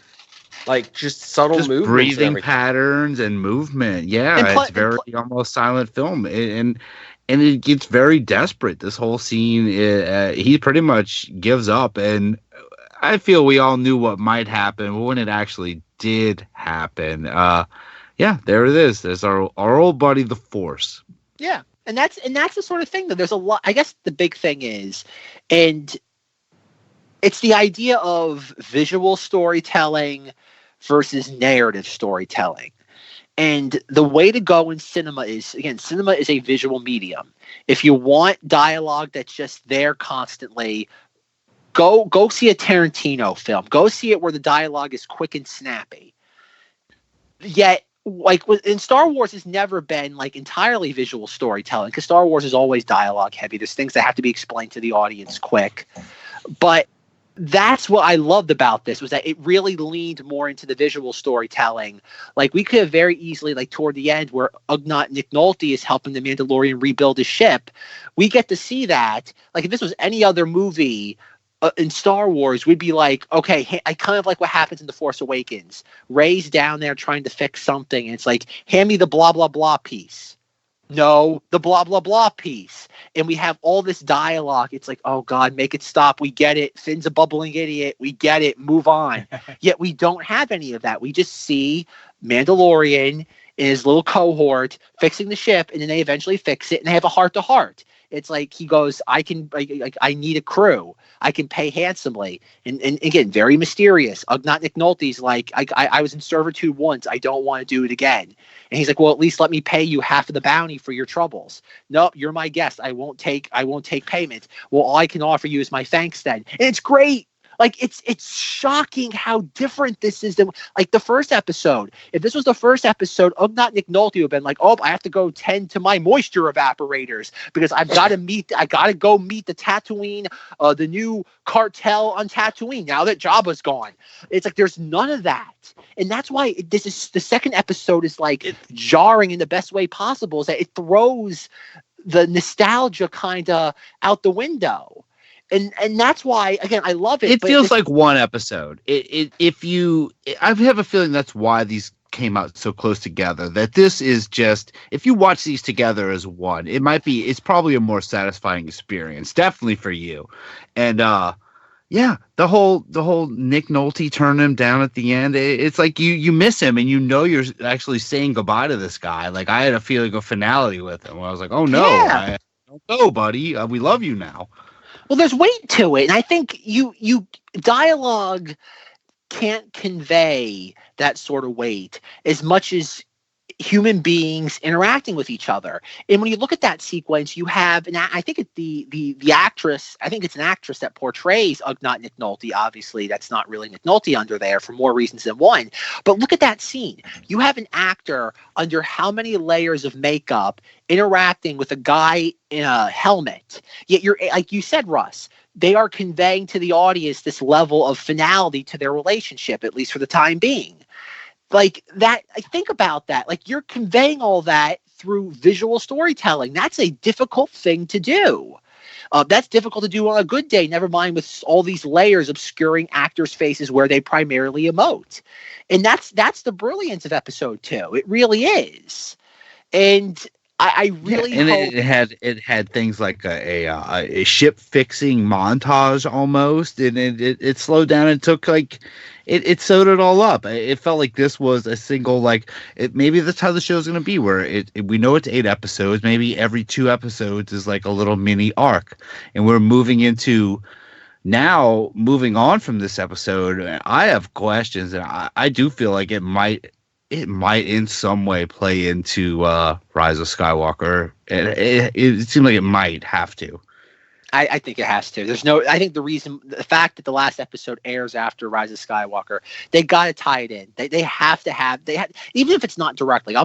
like just subtle movements, breathing patterns and movement. Yeah, it's very almost silent film, and it gets very desperate. This whole scene, he pretty much gives up, and I feel we all knew what might happen, but when it actually did happen, there it is. There's our old buddy, the Force. Yeah, and that's the sort of thing that there's a lot. I guess the big thing is, and it's the idea of visual storytelling versus narrative storytelling. And the way to go in cinema is, again, cinema is a visual medium. If you want dialogue that's just there constantly, go see a Tarantino film. Go see it where the dialogue is quick and snappy. Yet, like in Star Wars, has never been like entirely visual storytelling, because Star Wars is always dialogue heavy. There's things that have to be explained to the audience quick. But that's what I loved about this, was that it really leaned more into the visual storytelling. Like we could have very easily, like toward the end where Ugnaught Nick Nolte is helping the Mandalorian rebuild his ship, we get to see that. Like if this was any other movie in Star Wars, we'd be like, okay, I kind of like what happens in The Force Awakens. Rey's down there trying to fix something, and it's like, hand me the blah, blah, blah piece. No, the blah, blah, blah piece. And we have all this dialogue. It's like, oh, God, make it stop. We get it. Finn's a bubbling idiot. We get it. Move on. Yet we don't have any of that. We just see Mandalorian and his little cohort fixing the ship, and then they eventually fix it, and they have a heart-to-heart. It's like he goes, I need a crew. I can pay handsomely. And again, very mysterious. Not Nick Nolte's like, I was in servitude once. I don't want to do it again. And he's like, well, at least let me pay you half of the bounty for your troubles. Nope, you're my guest. I won't take payment. Well, all I can offer you is my thanks then. And it's great. Like, it's shocking how different this is than like the first episode. If this was the first episode, not Nick Nolte would have been like, oh, I have to go tend to my moisture evaporators because I got to go meet the Tatooine, the new cartel on Tatooine now that Jabba's gone. It's like there's none of that. And that's why this is the second episode is like jarring in the best way possible, is that it throws the nostalgia kind of out the window. And that's why, again, I love it. It feels like one episode. I have a feeling that's why these came out so close together. That this is just, if you watch these together as one, it's probably a more satisfying experience, definitely for you. And yeah, the whole Nick Nolte turning him down at the end. It's like you miss him, and you're actually saying goodbye to this guy. Like, I had a feeling of finality with him. I was like, oh no, I don't know, buddy. We love you now. Well, there's weight to it, and I think you dialogue can't convey that sort of weight as much as human beings interacting with each other. And when you look at that sequence, you have, and I think the actress, I think it's an actress that portrays not Nick Nolte. Obviously, that's not really Nick Nolte under there for more reasons than one. But look at that scene. You have an actor under how many layers of makeup interacting with a guy in a helmet. Yet you're, like you said, Russ, they are conveying to the audience this level of finality to their relationship, at least for the time being. Like that, I think about that. Like, you're conveying all that through visual storytelling. That's a difficult thing to do. That's difficult to do on a good day, never mind with all these layers obscuring actors' faces where they primarily emote. And that's the brilliance of episode 2. It really is. And I really hope... it had things like a ship fixing montage almost, and it slowed down and took like it sewed it all up. It felt like this was a single maybe that's how the show's going to be, where we know it's 8 episodes. Maybe every 2 episodes is like a little mini arc, and we're moving on from this episode. I have questions, and I do feel like it might in some way play into Rise of Skywalker. It seemed like it might have to. I think it has to. I think the fact that the last episode airs after Rise of Skywalker, they got to tie it in. They have to even if it's not directly. I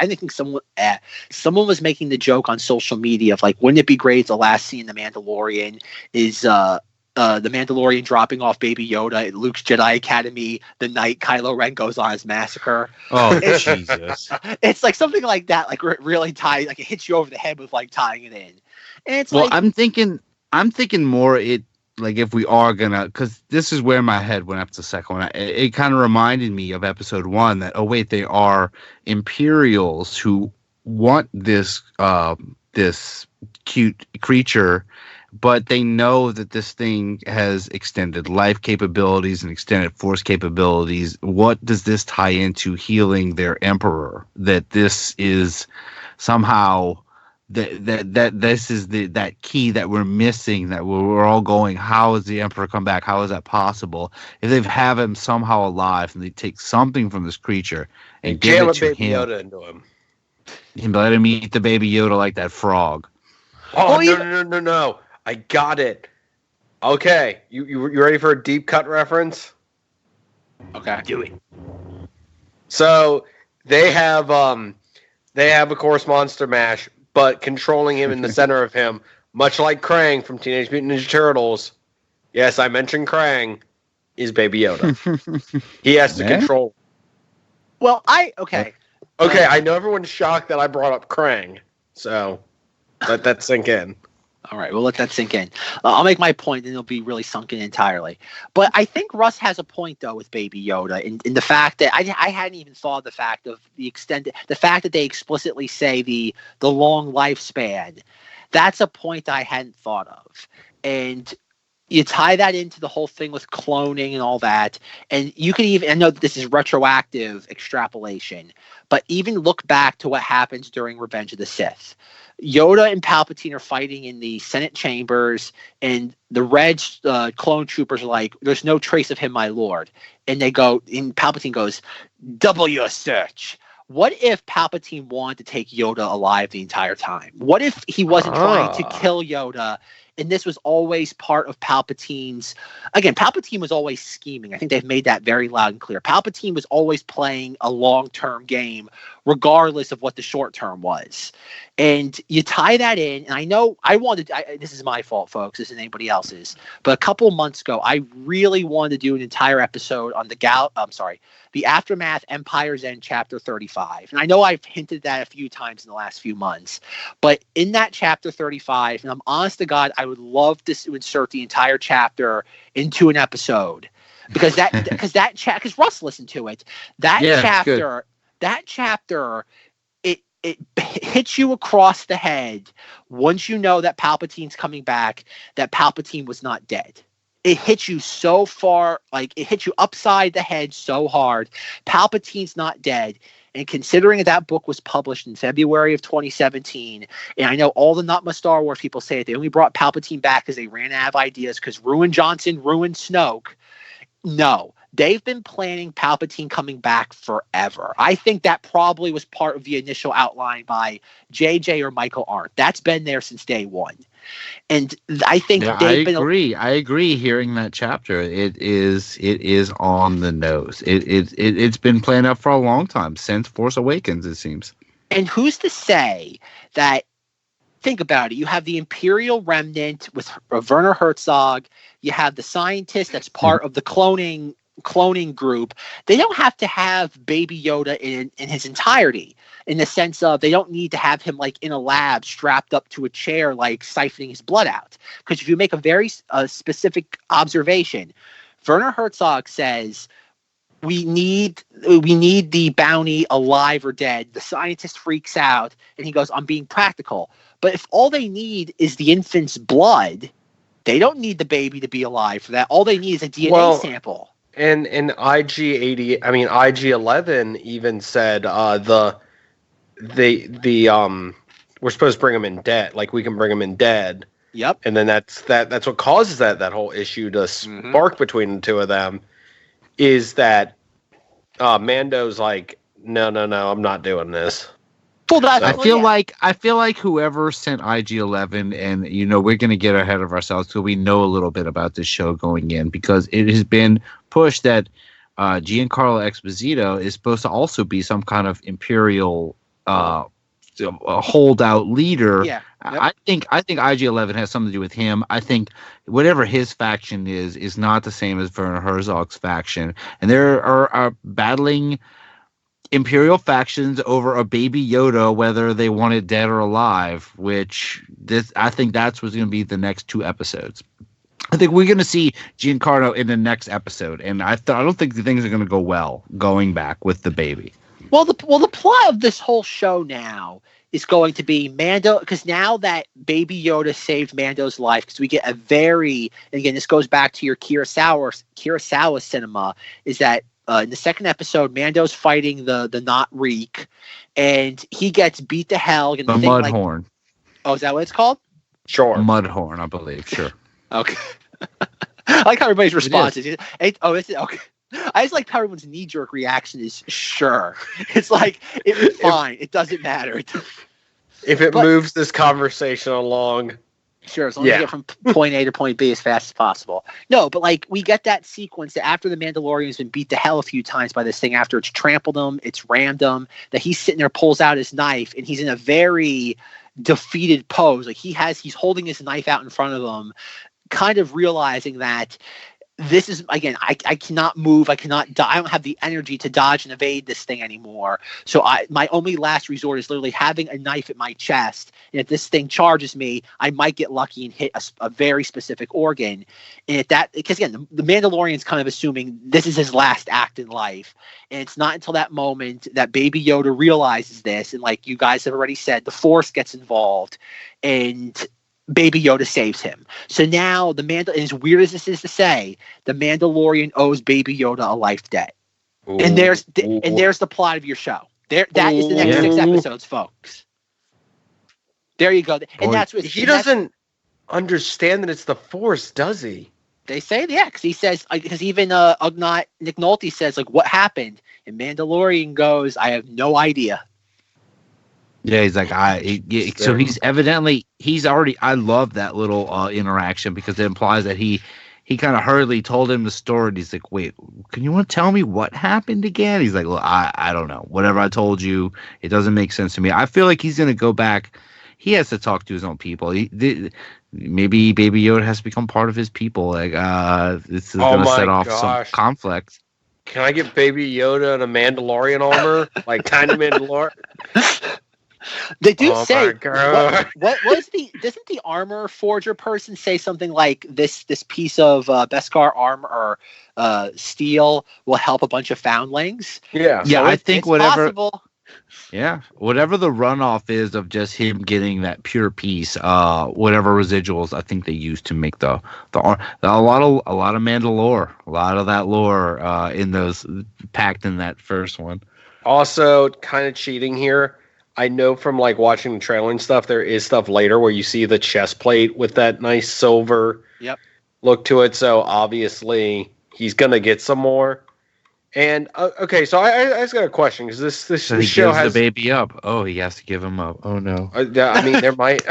think someone was making the joke on social media of like, wouldn't it be great if the last scene in The Mandalorian is the Mandalorian dropping off Baby Yoda at Luke's Jedi Academy the night Kylo Ren goes on his massacre. Oh, Jesus. It's like something like that, like really tied, like it hits you over the head with like tying it in. And it's I'm thinking more if we are gonna, because this is where my head went up to the second one. It kind of reminded me of episode 1 that, oh wait, they are Imperials who want this cute creature, but they know that this thing has extended life capabilities and extended force capabilities. What does this tie into healing their emperor? That this is somehow that this is that key that we're missing, that we're all going, how has the emperor come back? How is that possible? If they have him somehow alive and they take something from this creature and give it to him, Yoda into him. And let him eat the Baby Yoda like that frog. Oh, no. I got it. Okay. You ready for a deep cut reference? Okay. Do it. So they have of course Monster Mash, but controlling him in the center of him, much like Krang from Teenage Mutant Ninja Turtles. Yes, I mentioned Krang, is Baby Yoda. He has to control. Well, okay. Okay, I know everyone's shocked that I brought up Krang, so let that sink in. All right, we'll let that sink in. I'll make my point, and it'll be really sunk in entirely. But I think Russ has a point, though, with Baby Yoda, in the fact that I hadn't even thought of the fact of the fact that they explicitly say the long lifespan. That's a point I hadn't thought of. And you tie that into the whole thing with cloning and all that, and you can even, I know that this is retroactive extrapolation, but even look back to what happens during Revenge of the Sith. Yoda and Palpatine are fighting in the Senate chambers, and the Red clone troopers are like, "There's no trace of him, my lord." And they go, and Palpatine goes, "Double your search." What if Palpatine wanted to take Yoda alive the entire time? What if he wasn't trying to kill Yoda, and this was always part of Palpatine's... Again, Palpatine was always scheming. I think they've made that very loud and clear. Palpatine was always playing a long-term game, regardless of what the short-term was. And you tie that in, and I know this is my fault, folks. This isn't anybody else's. But a couple of months ago, I really wanted to do an entire episode on the Aftermath Empire's End Chapter 35. And I know I've hinted that a few times in the last few months. But in that Chapter 35, and I'm honest to God, I would love to insert the entire chapter into an episode. Because because Russ listened to it. That chapter, it hits you across the head once you know that Palpatine's coming back, that Palpatine was not dead. It hits you so far, like it hits you upside the head so hard. Palpatine's not dead. And considering that book was published in February of 2017, and I know all the not much Star Wars people say it, they only brought Palpatine back because they ran out of ideas because Ruin Johnson ruined Snoke. No, they've been planning Palpatine coming back forever. I think that probably was part of the initial outline by JJ or Michael Arndt. That's been there since day one. And I think I agree. Hearing that chapter, it is on the nose. It's been planned out for a long time, since Force Awakens, it seems. And who's to say that? Think about it. You have the Imperial Remnant with Werner Herzog. You have the scientist that's part of the cloning group. They don't have to have Baby Yoda in his entirety, in the sense of they don't need to have him like in a lab strapped up to a chair, like siphoning his blood out. Because if you make a very specific observation, Werner Herzog says, we need the bounty alive or dead. The scientist freaks out and he goes, "I'm being practical." But if all they need is the infant's blood, they don't need the baby to be alive for that. All they need is a DNA sample. And IG-11 even said we're supposed to bring him in dead. Like, we can bring him in dead. Yep. And then that's what causes that whole issue to spark between the two of them, is that Mando's like, no, I'm not doing this. Well, I feel like whoever sent IG-11, and we're going to get ahead of ourselves so we know a little bit about this show going in, because it has been pushed that Giancarlo Esposito is supposed to also be some kind of Imperial holdout leader. Yeah. Yep. I think IG-11 has something to do with him. I think whatever his faction is not the same as Werner Herzog's faction, and there are battling Imperial factions over a Baby Yoda, whether they want it dead or alive. I think that's what's going to be the next 2 episodes. I think we're going to see Giancarlo in the next episode, and I don't think the things are going to go well going back with the baby. Well, the plot of this whole show now is going to be Mando, because now that Baby Yoda saved Mando's life, because we get a very, and again, this goes back to your Kurosawa cinema, is that in the second episode, Mando's fighting the Not Reek, and he gets beat to hell. And the Mudhorn. Oh, is that what it's called? Sure. Mudhorn, I believe. Sure. Okay. I like how everybody's response is. Oh, is it? Okay. I just like how everyone's knee-jerk reaction is sure. It's like, it's fine. It doesn't matter. If it moves this conversation along. Sure, as long as you get from point A to point B as fast as possible. No, but like we get that sequence that after the Mandalorian's been beat to hell a few times by this thing, after it's trampled him, it's rammed him, that he's sitting there, pulls out his knife, and he's in a very defeated pose. Like he's holding his knife out in front of him, kind of realizing that this is, again, I cannot move. I don't have the energy to dodge and evade this thing anymore. So my only last resort is literally having a knife at my chest. And if this thing charges me, I might get lucky and hit a very specific organ. And because again, the Mandalorian's kind of assuming this is his last act in life. And it's not until that moment that Baby Yoda realizes this. And like you guys have already said, the Force gets involved. And Baby Yoda saves him. So now as weird as this is to say, the Mandalorian owes Baby Yoda a life debt. And there's the plot of your show. That is the next 6 episodes, folks. There you go. And that's what he doesn't understand that it's the Force, does he? They say, yeah, because he says, because even Nick Nolte says, like, what happened? And Mandalorian goes, I have no idea. Yeah, he's like, so he's evidently, I love that little interaction because it implies that he kind of hurriedly told him the story. And he's like, wait, can you want to tell me what happened again? He's like, well, I don't know. Whatever I told you, it doesn't make sense to me. I feel like he's going to go back. He has to talk to his own people. Maybe Baby Yoda has to become part of his people. Like, this is going to set off some conflict. Can I get Baby Yoda in a Mandalorian armor? Like, kind of Mandalorian? They do say, what was doesn't the armor forger person say something like this piece of Beskar armor or steel will help a bunch of foundlings? Yeah. Yeah, so I think whatever. Possible. Yeah, whatever the runoff is of just him getting that pure piece, whatever residuals I think they used to make the a lot of Mandalore, a lot of that lore in those packed in that first one. Also, kind of cheating here. I know from like watching the trailer and stuff, there is stuff later where you see the chest plate with that nice silver look to it. So obviously he's gonna get some more. And okay, so I just got a question because this show has the baby up. Oh, he has to give him up. Oh no. I mean, there might.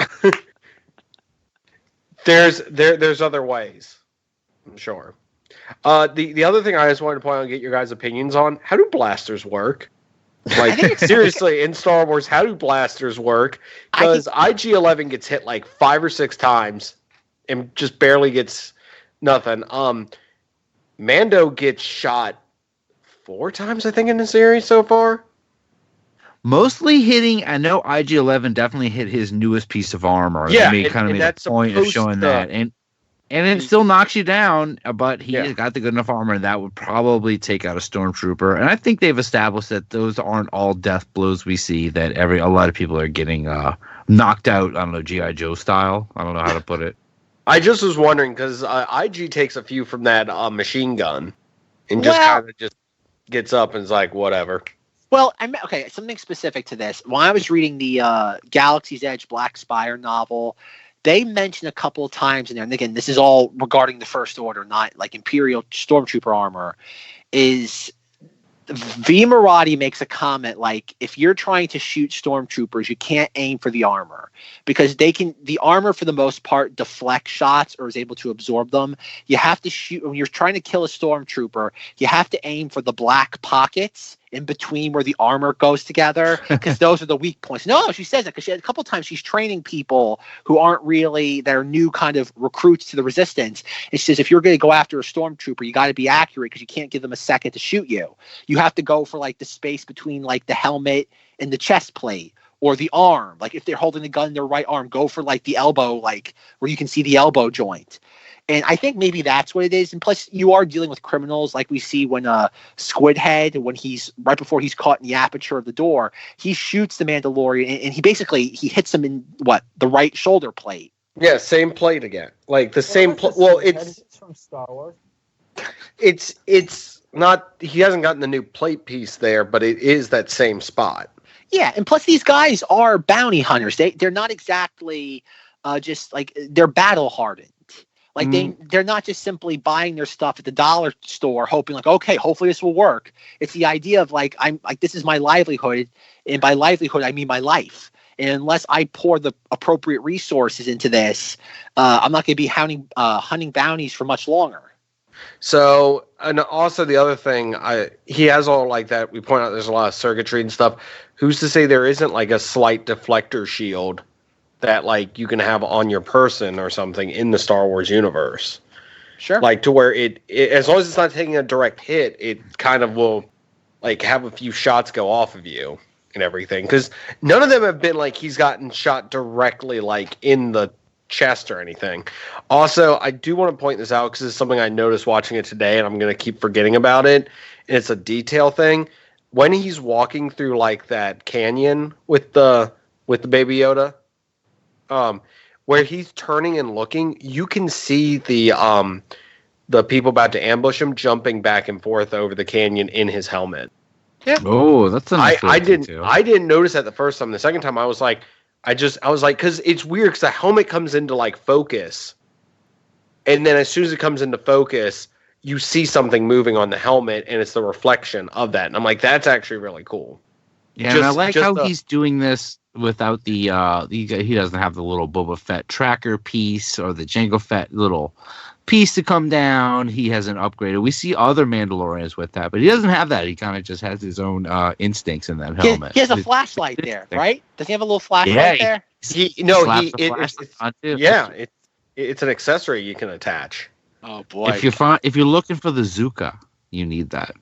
there's other ways. I'm sure. The other thing I just wanted to point out and get your guys' opinions on: how do blasters work? Like seriously, in Star Wars, how do blasters work? Because IG-11 gets hit like 5 or 6 times and just barely gets nothing. Mando gets shot 4 times, I think, in the series so far. Mostly hitting. I know IG-11 definitely hit his newest piece of armor. Yeah, made a point of showing that, and it still knocks you down. But he got the good enough armor that would probably take out a stormtrooper. And I think they've established that those aren't all death blows we see. That a lot of people are getting knocked out. I don't know, G.I. Joe style. I don't know how to put it. I just was wondering because IG takes a few from that machine gun, and just kind of just gets up and is like, whatever. Well, something specific to this. When I was reading the Galaxy's Edge Black Spire novel, they mentioned a couple of times in there, and again, this is all regarding the First Order, not like Imperial Stormtrooper armor, is V. Marathi makes a comment like, if you're trying to shoot stormtroopers, you can't aim for the armor because the armor for the most part deflects shots or is able to absorb them. You have to shoot when you're trying to kill a stormtrooper, you have to aim for the black pockets in between where the armor goes together because those are the weak points. No, she says that because a couple of times she's training people who aren't really, they're new kind of recruits to the resistance. And she says, if you're going to go after a stormtrooper, you got to be accurate because you can't give them a second to shoot you. You have to go for like the space between like the helmet and the chest plate or the arm. Like if they're holding the gun in their right arm, go for like the elbow, like where you can see the elbow joint. And I think maybe that's what it is. And plus, you are dealing with criminals like we see when Squidhead, when he's right before he's caught in the aperture of the door, he shoots the Mandalorian and he hits him in the right shoulder plate. Yeah, same plate again. Like the same plate. Well, it's from Star Wars. It's not. He hasn't gotten the new plate piece there, but it is that same spot. Yeah, and plus these guys are bounty hunters. They're not exactly just like they're battle hardened. Like they're not just simply buying their stuff at the dollar store, hoping like, okay, hopefully this will work. It's the idea of like, I'm like, this is my livelihood, and by livelihood I mean my life. And unless I pour the appropriate resources into this, I'm not going to be hunting bounties for much longer. So, and also the other thing, he has all like that. We point out there's a lot of circuitry and stuff. Who's to say there isn't like a slight deflector shield that like you can have on your person or something in the Star Wars universe? Sure. Like to where it as long as it's not taking a direct hit, it kind of will like have a few shots go off of you and everything. Because none of them have been like he's gotten shot directly like in the chest or anything. Also, I do want to point this out because it's something I noticed watching it today, and I'm going to keep forgetting about it. And it's a detail thing. When he's walking through like that canyon with the Baby Yoda, where he's turning and looking, you can see the people about to ambush him jumping back and forth over the canyon in his helmet. Yeah. Oh, that's a nice I little detail. didn't notice that the first time. The second time I was like, because it's weird because the helmet comes into like focus, and then as soon as it comes into focus, you see something moving on the helmet, and it's the reflection of that. And I'm like, that's actually really cool. Yeah, and I like how he's doing this without the he doesn't have the little Boba Fett tracker piece or the Jango Fett little piece to come down. He hasn't upgraded. We see other Mandalorians with that, but he doesn't have that. He kind of just has his own instincts in that helmet. He has a flashlight there, right? Does he have a little flashlight there? It's an accessory you can attach. Oh boy! If you're looking for the Zuka, you need that.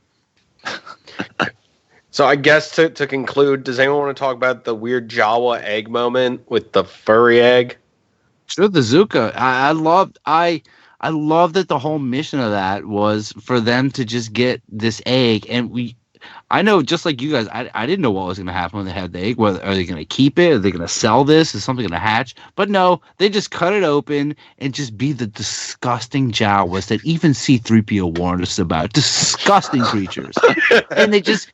So I guess to conclude, does anyone want to talk about the weird Jawa egg moment with the furry egg? Sure, the Zuka. I love that the whole mission of that was for them to just get this egg, and I know just like you guys, I didn't know what was going to happen when they had the egg. Whether are they going to keep it? Are they going to sell this? Is something going to hatch? But no, they just cut it open and just be the disgusting Jawas that even C-3PO warned us about. Disgusting creatures, and they just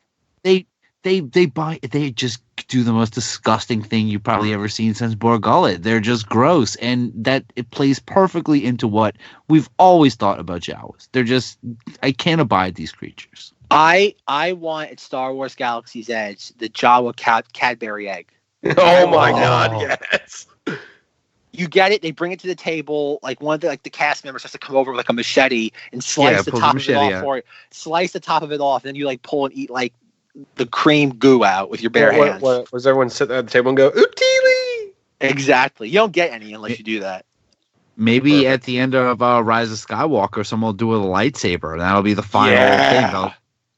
do the most disgusting thing you've probably ever seen since Borgullet. They're just gross, and that it plays perfectly into what we've always thought about Jawas. I can't abide these creatures. I want at Star Wars Galaxy's Edge the Jawa Cadbury egg. Oh my God! Yes. You get it. They bring it to the table. Like one of the cast members has to come over with like a machete and slice the top of it off for you. Slice the top of it off, and then you like pull and eat like the cream goo out with your bare hands. Was everyone sit at the table and go, "Ootili"? Exactly. You don't get any unless you do that. Maybe at the end of Rise of Skywalker, someone will do it with a lightsaber, and that'll be the final thing.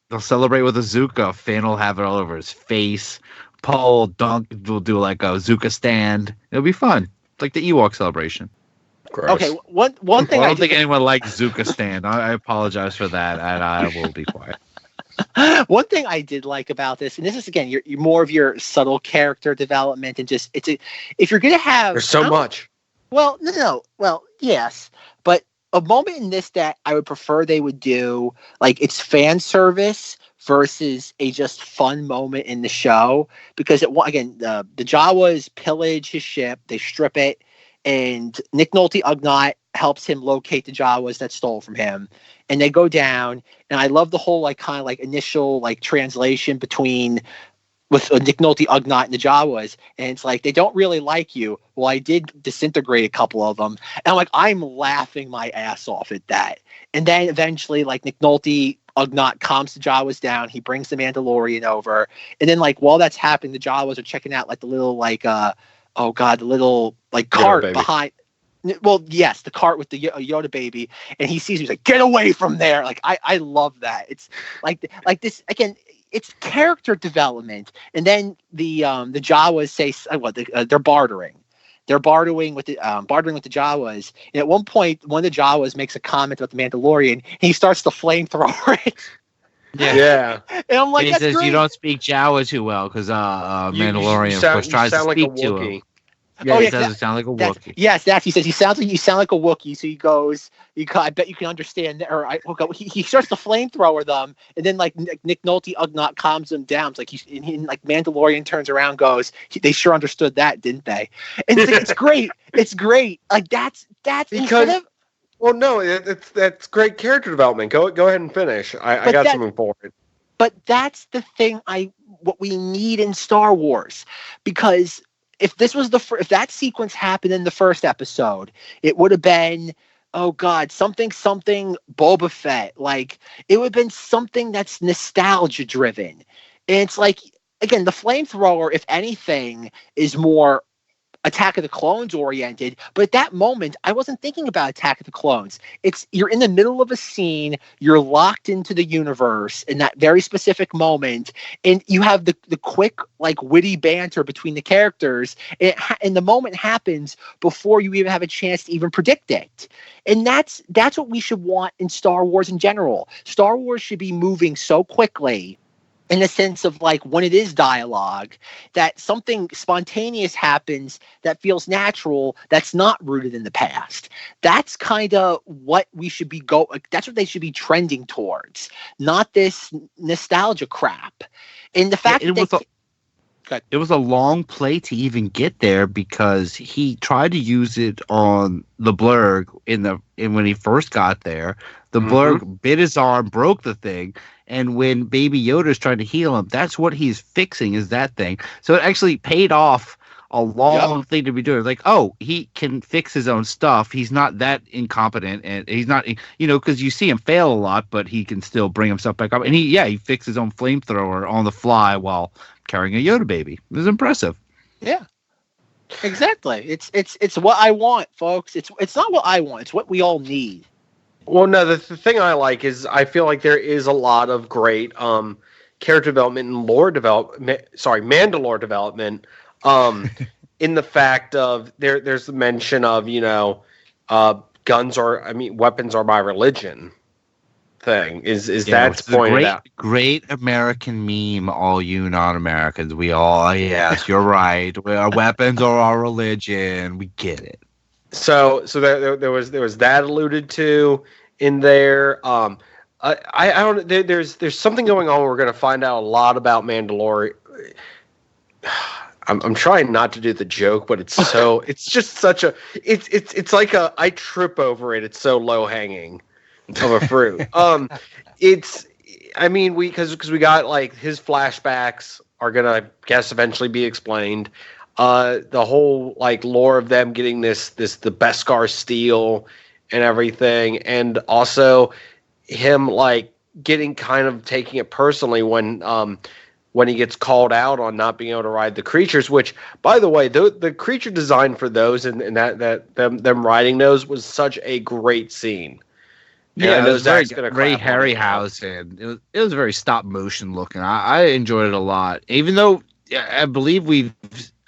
They'll celebrate with a Zuka. Finn will have it all over his face. Paul Dunk will do like a Zuka stand. It'll be fun. It's like the Ewok celebration. Gross. Okay, one thing I don't think anyone likes Zuka stand. I apologize for that, and I will be quiet. One thing I did like about this, and this is again, you're more of your subtle character development, and just if you're gonna have there's so much. Well, no. Well, yes, but a moment in this that I would prefer they would do, like it's fan service versus a just fun moment in the show, because the Jawas pillage his ship, they strip it, and Nick Nolte Ugnaught helps him locate the Jawas that stole from him, and they go down. And I love the whole like kind of like initial like translation with Nick Nolte Ugnaught and the Jawas, and it's like they don't really like you. Well, I did disintegrate a couple of them, and I'm laughing my ass off at that. And then eventually, like Nick Nolte Ugnaught calms the Jawas down. He brings the Mandalorian over, and then like while that's happening, the Jawas are checking out like the little like the little like cart behind. Well, yes, the cart with the Yoda baby, and he sees me. He's like, "Get away from there!" Like I love that. It's like this again. It's character development, and then the Jawas say they're bartering. They're bartering with the Jawas, and at one point, one of the Jawas makes a comment about the Mandalorian, and he starts to flamethrower it. Yeah. And I'm like, he says, "You don't speak Jawa too well," because Mandalorian of course tries to speak to him. Yeah, he doesn't sound like a Wookiee. Yes, he says you sound like a Wookiee. So he goes, I bet you can understand. He starts to flamethrower them, and then like Nick Nolte Ugnaught calms them down. It's like like Mandalorian turns around, and goes, they sure understood that, didn't they? And it's great. It's great. Like that's because. Well, no, that's great character development. Go ahead and finish. I got something for it. But that's the thing. What we need in Star Wars, because. If this was if that sequence happened in the first episode, it would have been, oh God, something Boba Fett. Like it would have been something that's nostalgia driven. And it's like, again, the flamethrower, if anything, is more Attack of the Clones oriented, but at that moment I wasn't thinking about Attack of the Clones. You're in the middle of a scene, you're locked into the universe in that very specific moment, and you have the quick like witty banter between the characters, and the moment happens before you even have a chance to even predict it. And that's what we should want in Star Wars in general. Star Wars should be moving so quickly in the sense of like when it is dialogue, that something spontaneous happens that feels natural, that's not rooted in the past. That's kind of what we should be that's what they should be trending towards, not this nostalgia crap. And the fact it was a long play to even get there because he tried to use it on the Blurg when he first got there. The Blurg bit his arm, broke the thing, and when Baby Yoda's trying to heal him, that's what he's fixing is that thing. So it actually paid off a long thing to be doing. Like, oh, he can fix his own stuff. He's not that incompetent, and he's not, because you see him fail a lot, but he can still bring himself back up. And he fixed his own flamethrower on the fly while carrying a Yoda baby. It was impressive. Yeah, exactly. It's what I want, folks. It's not what I want. It's what we all need. Well, no, the thing I like is I feel like there is a lot of great character development and lore development. Sorry, Mandalore development. In the fact of there's the mention of weapons are my religion. Thing that's pointed out. Great American meme. All you non-Americans, we all yes, you're right. Our weapons are our religion. We get it. So there was that alluded to in there. I don't. There's something going on. We're going to find out a lot about Mandalorian. I'm trying not to do the joke, but it's just such a. It's like I trip over it. It's so low hanging of a fruit. Because we got like his flashbacks are gonna, I guess, eventually be explained. The whole like lore of them getting the Beskar steel and everything, and also him like getting kind of taking it personally when he gets called out on not being able to ride the creatures. Which, by the way, the creature design for those and them riding those was such a great scene. Yeah, it was very Harryhausen. It was very stop motion looking. I enjoyed it a lot, even though I believe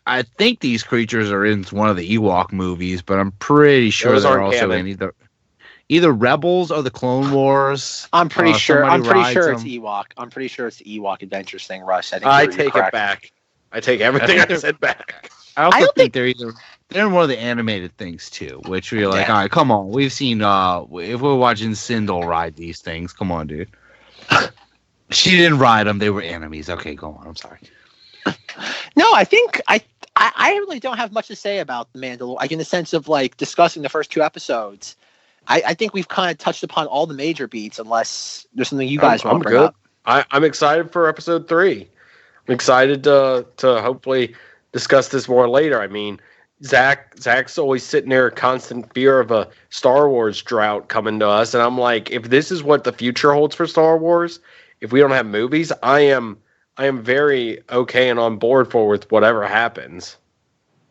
I think these creatures are in one of the Ewok movies, but I'm pretty sure they're also in either Rebels or the Clone Wars. I'm pretty sure it's Ewok. I'm pretty sure it's the Ewok Adventures thing, Russ. I take it back. I take everything I said back. I also think they're in one of the animated things too, which we're like, all right, come on. We've seen if we're watching Sindel ride these things, come on, dude. She didn't ride them; they were enemies. Okay, go on. I'm sorry. No, I think I really don't have much to say about the Mandalorian. Like in the sense of like discussing the first two episodes. I think we've kind of touched upon all the major beats, unless there's something you guys want to bring up. I'm excited for episode 3. I'm excited to hopefully discuss this more later. I mean, Zack's always sitting there in constant fear of a Star Wars drought coming to us, and I'm like, if this is what the future holds for Star Wars, if we don't have movies, I am very okay and on board with whatever happens.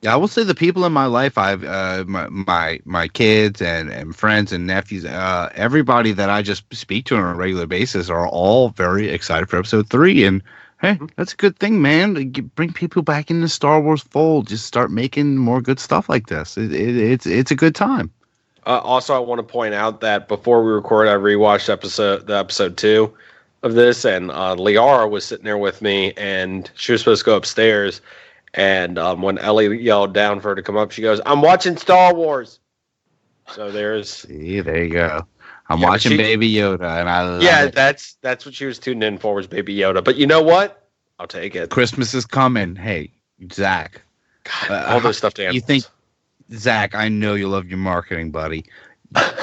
Yeah, I will say the people in my life, I've my kids and friends and nephews, everybody that I just speak to on a regular basis are all very excited for episode 3. And hey, that's a good thing, man. Bring people back in the Star Wars fold. Just start making more good stuff like this. It's a good time. Also, I want to point out that before we record, I rewatched episode 2 of this, and Liara was sitting there with me, and she was supposed to go upstairs. And when Ellie yelled down for her to come up, she goes, "I'm watching Star Wars." So there you go. I'm watching Baby Yoda, and I love it. that's what she was tuning in for, was Baby Yoda. But you know what? I'll take it. Christmas is coming. Hey, Zach. All this stuff to answer. You think, Zach? I know you love your marketing, buddy.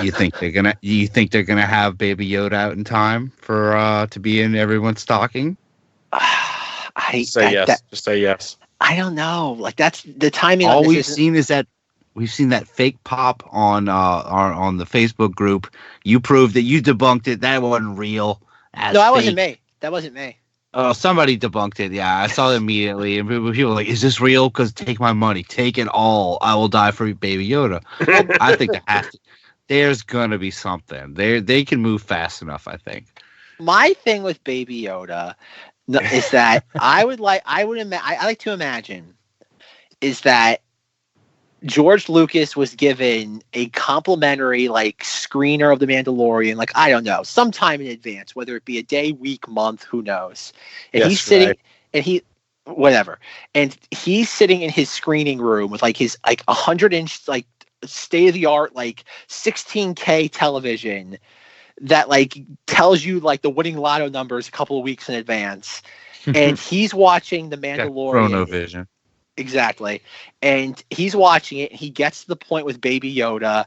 You think they're gonna have Baby Yoda out in time for to be in everyone's stocking? Just say yes. I don't know. Like that's the timing. All we've seen is that we've seen that fake pop on the Facebook group. You proved it. You debunked it. That wasn't real. That wasn't me. That wasn't me. Oh, somebody debunked it. Yeah, I saw it immediately. And people were like, "Is this real? Because take my money. Take it all. I will die for Baby Yoda." I think there's gonna be something. They can move fast enough, I think. My thing with Baby Yoda is that I like to imagine is that George Lucas was given a complimentary like screener of The Mandalorian, like I don't know, sometime in advance, whether it be a day, week, month, who knows. And he's sitting and whatever. And he's sitting in his screening room with like his like 100-inch like state of the art like 16K television that like tells you like the winning lotto numbers a couple of weeks in advance. And he's watching The Mandalorian. Chronovision. Exactly. And he's watching it. And he gets to the point with Baby Yoda,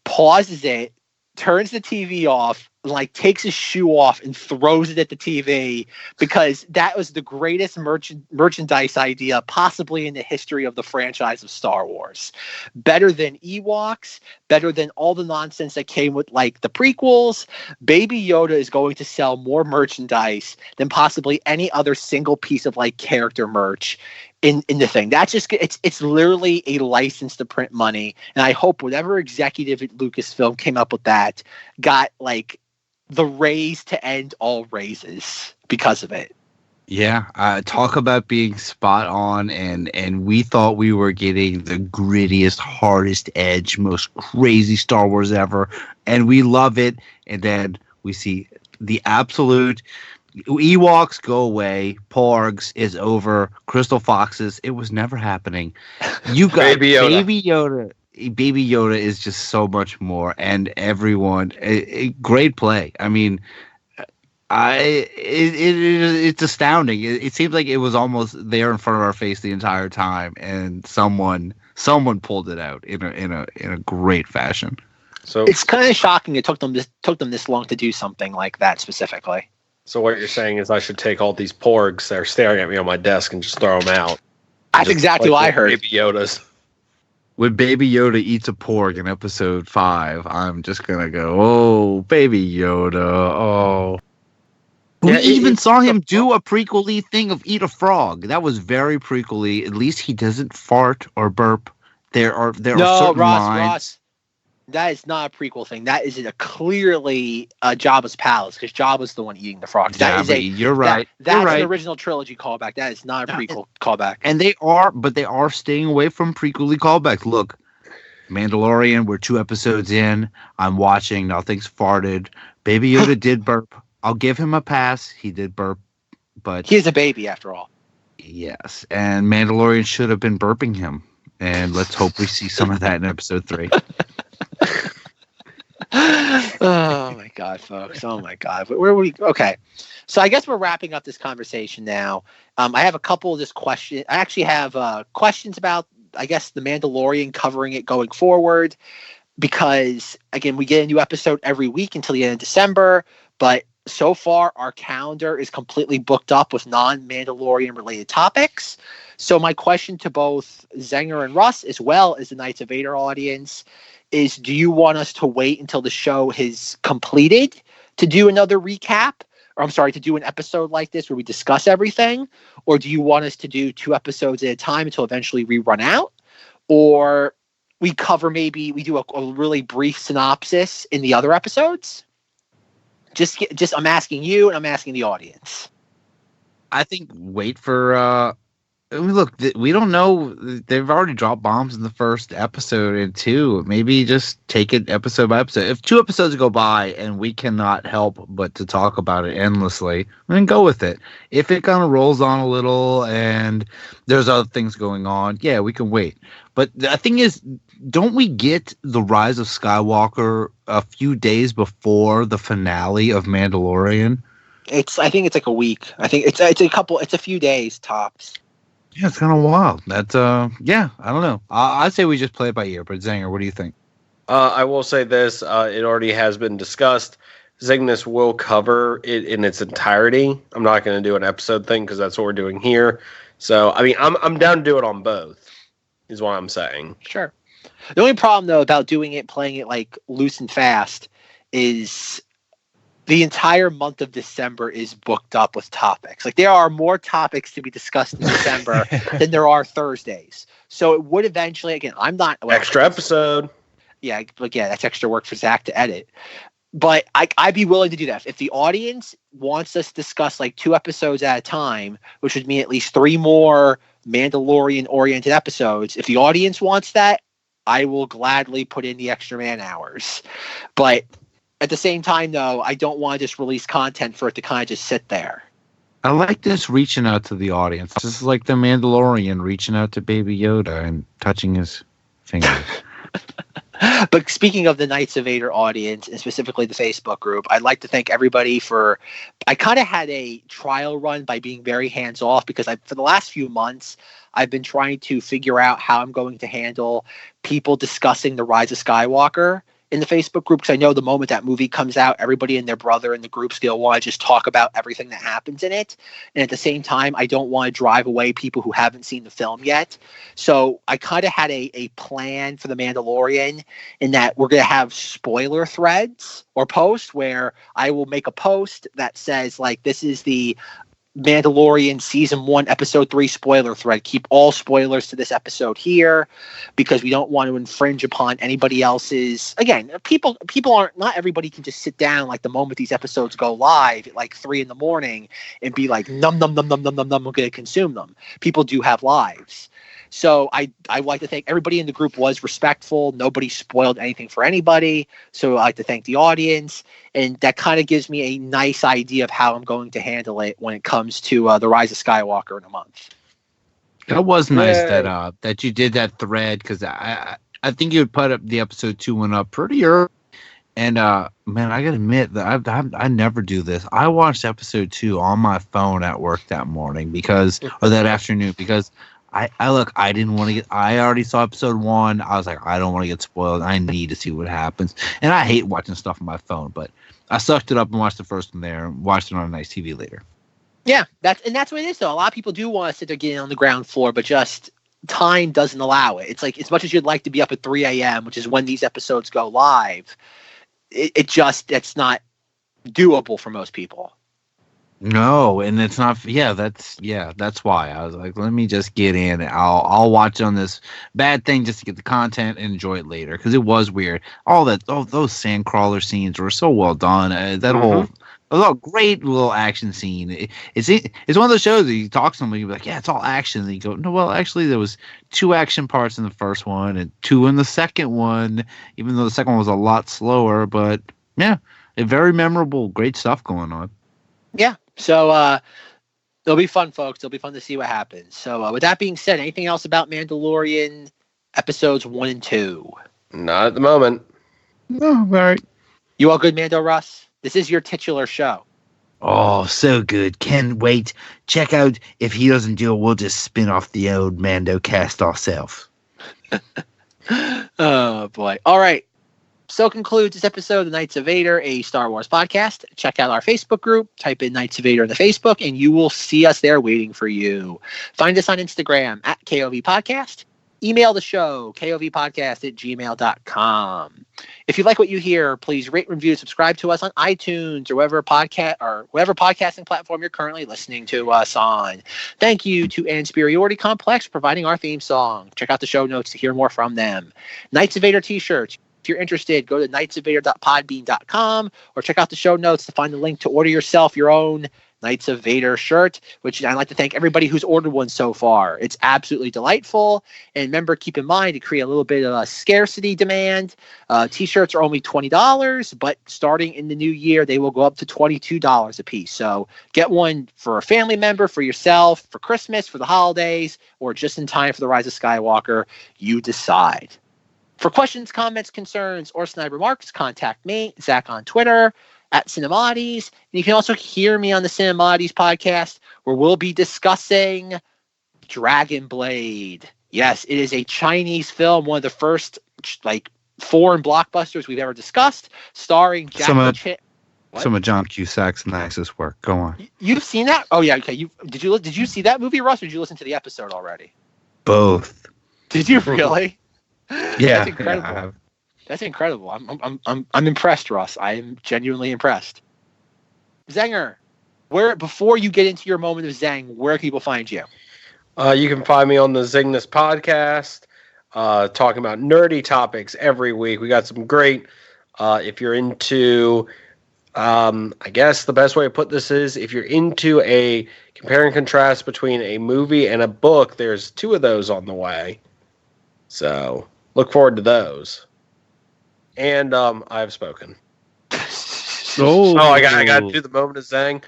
pauses it, turns the TV off, like takes his shoe off and throws it at the TV because that was the greatest merchandise idea possibly in the history of the franchise of Star Wars. Better than Ewoks, better than all the nonsense that came with like the prequels. Baby Yoda is going to sell more merchandise than possibly any other single piece of like character merch in the thing. That's just it's literally a license to print money. And I hope whatever executive at Lucasfilm came up with that got like the raise to end all raises because of it. Yeah, talk about being spot on, and we thought we were getting the grittiest, hardest edge, most crazy Star Wars ever, and we love it. And then we see the absolute Ewoks go away, Porgs is over, Crystal Foxes, it was never happening. You got Baby Yoda. Baby Yoda is just so much more, and everyone, great play. I mean, it's astounding. It seems like it was almost there in front of our face the entire time, and someone pulled it out in a great fashion. So it's kind of shocking it took them this long to do something like that specifically. So what you're saying is I should take all these porgs that are staring at me on my desk and just throw them out. That's exactly what I heard. Baby Yodas. When Baby Yoda eats a porg in episode 5, I'm just gonna go, oh, Baby Yoda, oh. Yeah, we even saw him do a prequel-y thing of eat a frog. That was very prequel-y. At least he doesn't fart or burp. There are certain lines. Ross, that is not a prequel thing. That is clearly Jabba's palace because Jabba's the one eating the frogs. You're right. That's an original trilogy callback. That is not a prequel callback. And they are staying away from prequel-y callbacks. Look, Mandalorian, we're 2 episodes in. I'm watching. Nothing's farted. Baby Yoda did burp. I'll give him a pass. He did burp, but he's a baby after all. Yes, and Mandalorian should have been burping him. And let's hope we see some of that in episode 3. Oh my God, folks! Oh my God, where were we? Okay, so I guess we're wrapping up this conversation now. I have a couple of this question. I actually have questions about, I guess, the Mandalorian, covering it going forward, because again, we get a new episode every week until the end of December. But so far, our calendar is completely booked up with non-Mandalorian related topics. So my question to both Zenger and Rus, as well as the Knights of Vader audience, is do you want us to wait until the show has completed to do another recap? Or I'm sorry, to do an episode like this where we discuss everything? Or do you want us to do 2 episodes at a time until eventually we run out? Or we do a really brief synopsis in the other episodes? Just I'm asking you and I'm asking the audience. I think wait for look, we don't know. They've already dropped bombs in the first episode and 2. Maybe just take it episode by episode. If 2 episodes go by and we cannot help but to talk about it endlessly, then go with it. If it kind of rolls on a little and there's other things going on, yeah, we can wait. But the thing is, don't we get the Rise of Skywalker a few days before the finale of Mandalorian? I think it's like a week. I think it's a few days tops. Yeah, it's kind of wild. That's yeah, I don't know. I'd say we just play it by ear. But Zenger, what do you think? I will say this: it already has been discussed. ZengThis will cover it in its entirety. I'm not going to do an episode thing because that's what we're doing here. So, I mean, I'm down to do it on both. Is what I'm saying. Sure. The only problem though about playing it like loose and fast, is the entire month of December is booked up with topics. Like there are more topics to be discussed in December than there are Thursdays. So it would eventually, again, I'm not extra episode. Yeah, but yeah, that's extra work for Zack to edit. But I'd be willing to do that if the audience wants us to discuss like 2 episodes at a time, which would mean at least 3 more Mandalorian-oriented episodes. If the audience wants that, I will gladly put in the extra man hours. But at the same time, though, I don't want to just release content for it to kind of just sit there. I like this reaching out to the audience. This is like the Mandalorian reaching out to Baby Yoda and touching his fingers. But speaking of the Knights of Vader audience, and specifically the Facebook group, I'd like to thank everybody for... I kind of had a trial run by being very hands-off because for the last few months, I've been trying to figure out how I'm going to handle people discussing The Rise of Skywalker in the Facebook group, because I know the moment that movie comes out, everybody and their brother in the group's going to want to just talk about everything that happens in it. And at the same time, I don't want to drive away people who haven't seen the film yet. So I kind of had a plan for The Mandalorian in that we're going to have spoiler threads or posts where I will make a post that says, like, this is the Mandalorian season 1 episode 3 spoiler thread. Keep all spoilers to this episode here because we don't want to infringe upon anybody else's. Again, people aren't, not everybody can just sit down like the moment these episodes go live at like 3 a.m. and be like num num num num num num num, we're going to consume them. People do have lives. So I like to thank everybody in the group was respectful. Nobody spoiled anything for anybody. So I like to thank the audience. And that kind of gives me a nice idea of how I'm going to handle it when it comes to The Rise of Skywalker in a month. It was nice that you did that thread because I think you would put up the episode 2 one up pretty early. And man, I gotta admit that I never do this. I watched episode 2 on my phone at work that morning or that afternoon because I didn't want to get. I already saw episode 1. I was like, I don't want to get spoiled. I need to see what happens. And I hate watching stuff on my phone, but I sucked it up and watched the first one there and watched it on a nice TV later. Yeah, that's what it is, though. A lot of people do want to sit there getting on the ground floor, but just time doesn't allow it. It's like as much as you'd like to be up at 3 a.m., which is when these episodes go live, it's not doable for most people. No, and it's not. That's why I was like, let me just get in. I'll watch on this bad thing just to get the content and enjoy it later because it was weird. All those sandcrawler scenes were so well done. That whole great little action scene. It's one of those shows that you talk to somebody, you're like, yeah, it's all action. And you go, no, well, actually, there was 2 action parts in the first one and 2 in the second one. Even though the second one was a lot slower, but yeah, very memorable. Great stuff going on. Yeah. So it'll be fun, folks. It'll be fun to see what happens. So with that being said, anything else about Mandalorian episodes 1 and 2? Not at the moment. No, all right. You all good, Mando Rus? This is your titular show. Oh, so good. Can't wait. Check out, if he doesn't do it, we'll just spin off the old Mando cast ourselves. Oh, boy. All right. So concludes this episode of the Knights of Vader, a Star Wars podcast. Check out our Facebook group. Type in Knights of Vader in the Facebook, and you will see us there waiting for you. Find us on Instagram at KOV Podcast. Email the show, kovpodcast@gmail.com. If you like what you hear, please rate, review, subscribe to us on iTunes or whatever podcasting platform you're currently listening to us on. Thank you to An Inspiriority Complex for providing our theme song. Check out the show notes to hear more from them. Knights of Vader t-shirts. If you're interested, go to knightsofvader.podbean.com or check out the show notes to find the link to order yourself your own Knights of Vader shirt, which I'd like to thank everybody who's ordered one so far. It's absolutely delightful. And remember, keep in mind to create a little bit of a scarcity demand. T-shirts are only $20, but starting in the new year, they will go up to $22 a piece. So get one for a family member, for yourself, for Christmas, for the holidays, or just in time for the Rise of Skywalker. You decide. For questions, comments, concerns, or snide remarks, contact me, Zack, on Twitter, at Cinemoddities. And you can also hear me on the Cinemoddities podcast, where we'll be discussing Dragon Blade. Yes, it is a Chinese film, one of the first foreign blockbusters we've ever discussed, starring Jackie Chan. Some of John Cusack's nicest work. Go on. You've seen that? Oh yeah, okay. Did you see that movie, Russ, or did you listen to the episode already? Both. Did you really? Yeah, that's incredible. Yeah. That's incredible. I'm impressed, Russ. I am genuinely impressed. Zenger, before you get into your moment of Zeng, where can people find you? You can find me on the ZengThis Podcast, talking about nerdy topics every week. We got some great. If you're into, I guess the best way to put this is if you're into a compare and contrast between a movie and a book, there's 2 of those on the way. So look forward to those. And I've spoken. I got to do the moment of Zang.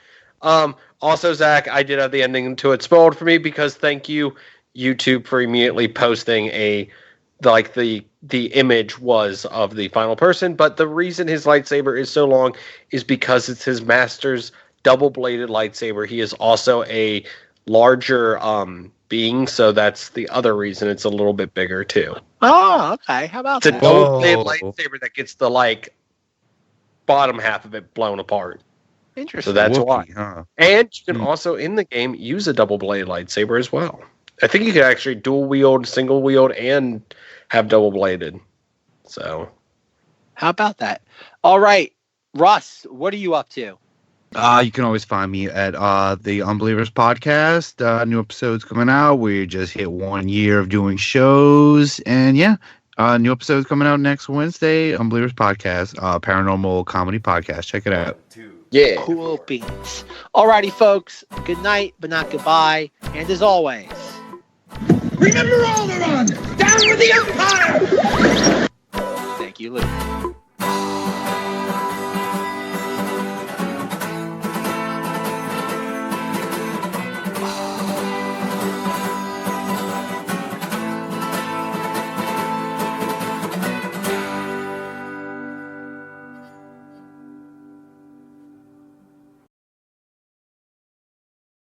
Also, Zach, I did have the ending to it spoiled for me because thank you, YouTube, for immediately posting the image was of the final person. But the reason his lightsaber is so long is because it's his master's double-bladed lightsaber. He is also a larger being, so that's the other reason it's a little bit bigger too. Oh, okay. How about It's a that? double-bladed lightsaber that gets the bottom half of it blown apart. Interesting. So that's why. Huh? And you can also in the game use a double-bladed lightsaber as well. I think you can actually dual wield, single wield, and have double-bladed. So, How about that? All right, Russ, what are you up to? You can always find me at the Unbelievers Podcast. New episodes coming out. We just hit 1 year of doing shows, and new episodes coming out next Wednesday. Unbelievers Podcast, paranormal comedy podcast. Check it out. 2. yeah. Cool beans. All righty, folks. Good night, but not goodbye. And as always, Remember Alderaan! Down with the Empire! thank you, Luke.